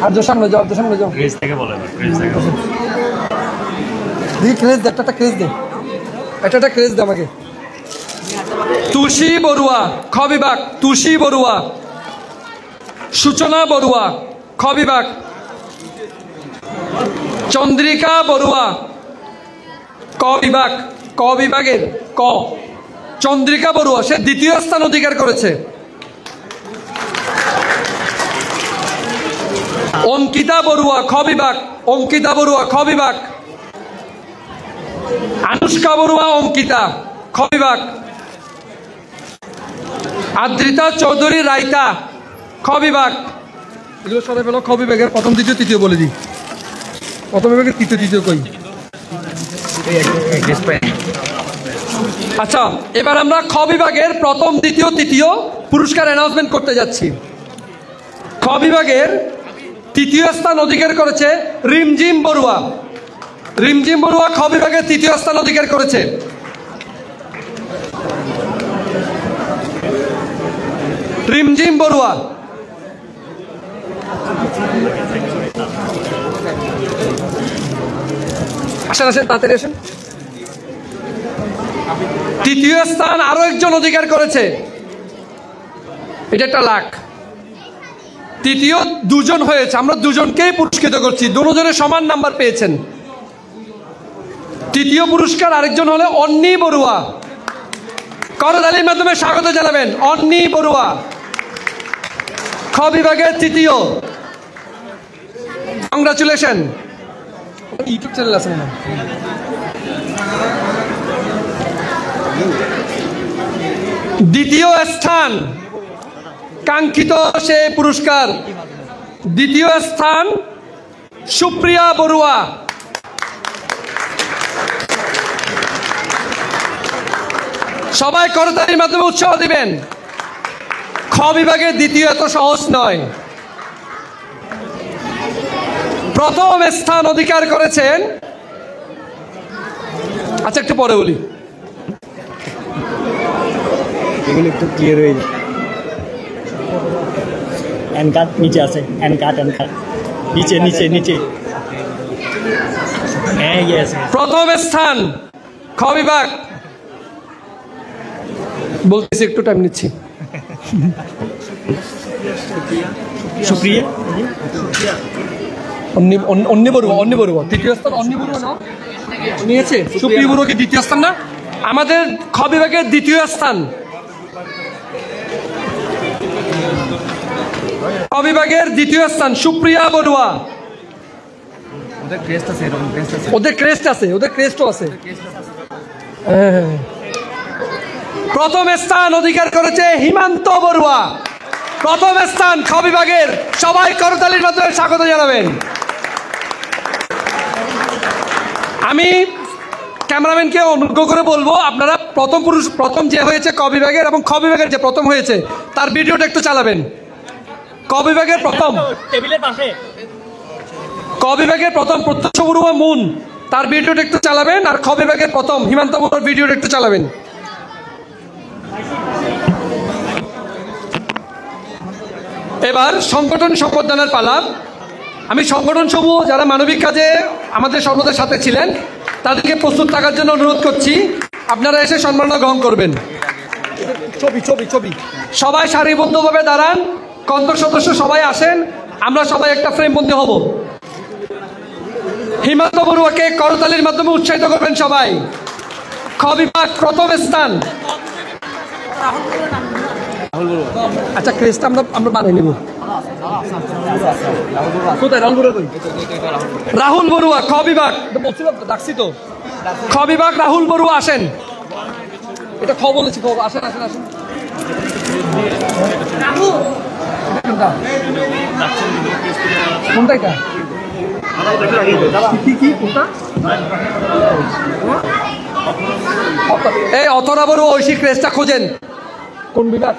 আর্য সামনে যাও, সামনে যাও। ক্রেজ থেকে বলে ক্রেজ দে, একটা ক্রেজ দে, একটা ক্রেজ দে আমাকে। তুষি বড়ুয়া খ বিভাগ, তুষি বড়ুয়া, সূচনা বড়ুয়া খ বিভাগ, চন্দ্রিকা বড়ুয়া ক বিভাগ, ক বিভাগের ক চন্দ্রিকা বড়ুয়া, সে দ্বিতীয় স্থান অধিকার করেছে। অঙ্কিতা বড়ুয়া খ বিভাগ, অঙ্কিতা বড়ুয়া খ বিভাগ, আনুষ্কা বড়ুয়া অঙ্কিতা খ বিভাগ, আদ্রিতা চৌধুরী রায়তা খ বিভাগ। এগুলো সবাই পেল খ বিভাগের প্রথম, দ্বিতীয়, তৃতীয় বলে দিই। প্রথম বিভাগের তৃতীয় কই? আচ্ছা এবার আমরা খ বিভাগের প্রথম, দ্বিতীয়, তৃতীয় পুরস্কার অ্যানাউন্সমেন্ট করতে যাচ্ছি। খ বিভাগের তৃতীয় স্থান অধিকার করেছে রিমঝিম বড়ুয়া। রিমঝিম বড়ুয়া খ বিভাগের তৃতীয় স্থান অধিকার করেছে। রিমঝিম বড়ুয়া। আসেন তাড়াতাড়ি আসেন। তৃতীয় স্থান আরো একজন অধিকার করেছে, এটা একটা লাখ। তৃতীয় দুজন হয়েছে, আমরা দুজনকেই পুরস্কৃত করছি, দুজনের সমান নাম্বার পেয়েছেন। তৃতীয় পুরস্কার আরেকজন হলো অন্নি বড়ুয়া। করতালির মাধ্যমে স্বাগত জানাবেন অন্নি বড়ুয়া, খ বিভাগের তৃতীয়। কংগ্রাচুলেশন। ইউটিউব চ্যানেল আছে না? দ্বিতীয় স্থান কাঙ্ক্ষিত সে পুরস্কার, দ্বিতীয় স্থান সুপ্রিয়া বড়ুয়া। সবাই করতালির মাধ্যমে উৎসাহ দিবেন। খ বিভাগের দ্বিতীয় এত সহজ নয়। প্রথম স্থান অধিকার করেছেন, আচ্ছা একটু পরে বলি, এগুলো একটু ক্লিয়ার হয়ে যায়। এন কার্ড নিচে আছে, এন কার্ড নিচে হ্যাঁ ইয়েস। প্রথম স্থান খ বিভাগ, বলতেছি একটু টাইম নিচ্ছি। সুপ্রিয়া অন্য বড়ুয়া তৃতীয় স্থান। অন্য বড়ুয়া না নিয়েছে, সুপ্রিয়া বড়ুয়া কি দ্বিতীয় স্থান না? আমাদের খ বিভাগের দ্বিতীয় স্থান, খ বিভাগের দ্বিতীয় স্থান সুপ্রিয়া বড়ুয়া। ওদের ক্রেস্ট আছে, ওদের ক্রেস্টও আছে। প্রথম স্থান অধিকার করেছে হিমান্ত বড়ুয়া। প্রথম স্থান খ বিভাগের, সবাই করতালির মাধ্যমে স্বাগত জানাবেন। আমি ক্যামেরাম্যানকে অনুগ্রহ করে বলবো আপনারা প্রথম যে হয়েছে ক বিভাগের এবং খ বিভাগের যে প্রথম হয়েছে তার ভিডিওটা একটু চালাবেন। ক বিভাগের প্রথম, টেবিলের পাশে ক বিভাগের প্রথম প্রত্যক্ষ বড়ুয়া মুন, তার ভিডিওটা একটু চালাবেন। আর খ বিভাগের প্রথম হিমান্ত বড়ুয়ার ভিডিওটা একটু চালাবেন। এবার সংগঠন সম্বর্ধনার পালা। আমি সংগঠন সমূহ যারা মানবিক কাজে আমাদের সর্বদা সাথে ছিলেন তাদেরকে প্রস্তুত থাকার জন্য অনুরোধ করছি, আপনারা এসে সম্মাননা গ্রহণ করবেন। ছবি সবাই সারিবদ্ধভাবে দাঁড়ান, কন্টক সদস্য সবাই আসেন, আমরা সবাই একটা ফ্রেমবন্দি হব। হিমান্ত বড়ুয়াকে করতালির মাধ্যমে উৎসাহিত করবেন সবাই। খ বিভাগ প্রথম স্থান। আচ্ছা ক্রেজটা আমরা বানিয়ে নেব। কোথায় রাহুল বড়ুয়া খ বিভাগ, ডাকছি তো। খ বিভাগ রাহুল বড়ুয়া আসেন। এটা খ বলেছি, খ আসেন আসেন আসেন। কোনটা এটা? এই অথরা বড়ুয়া ঐশী ক্রেজটা খোঁজেন। কোন বিভাগ?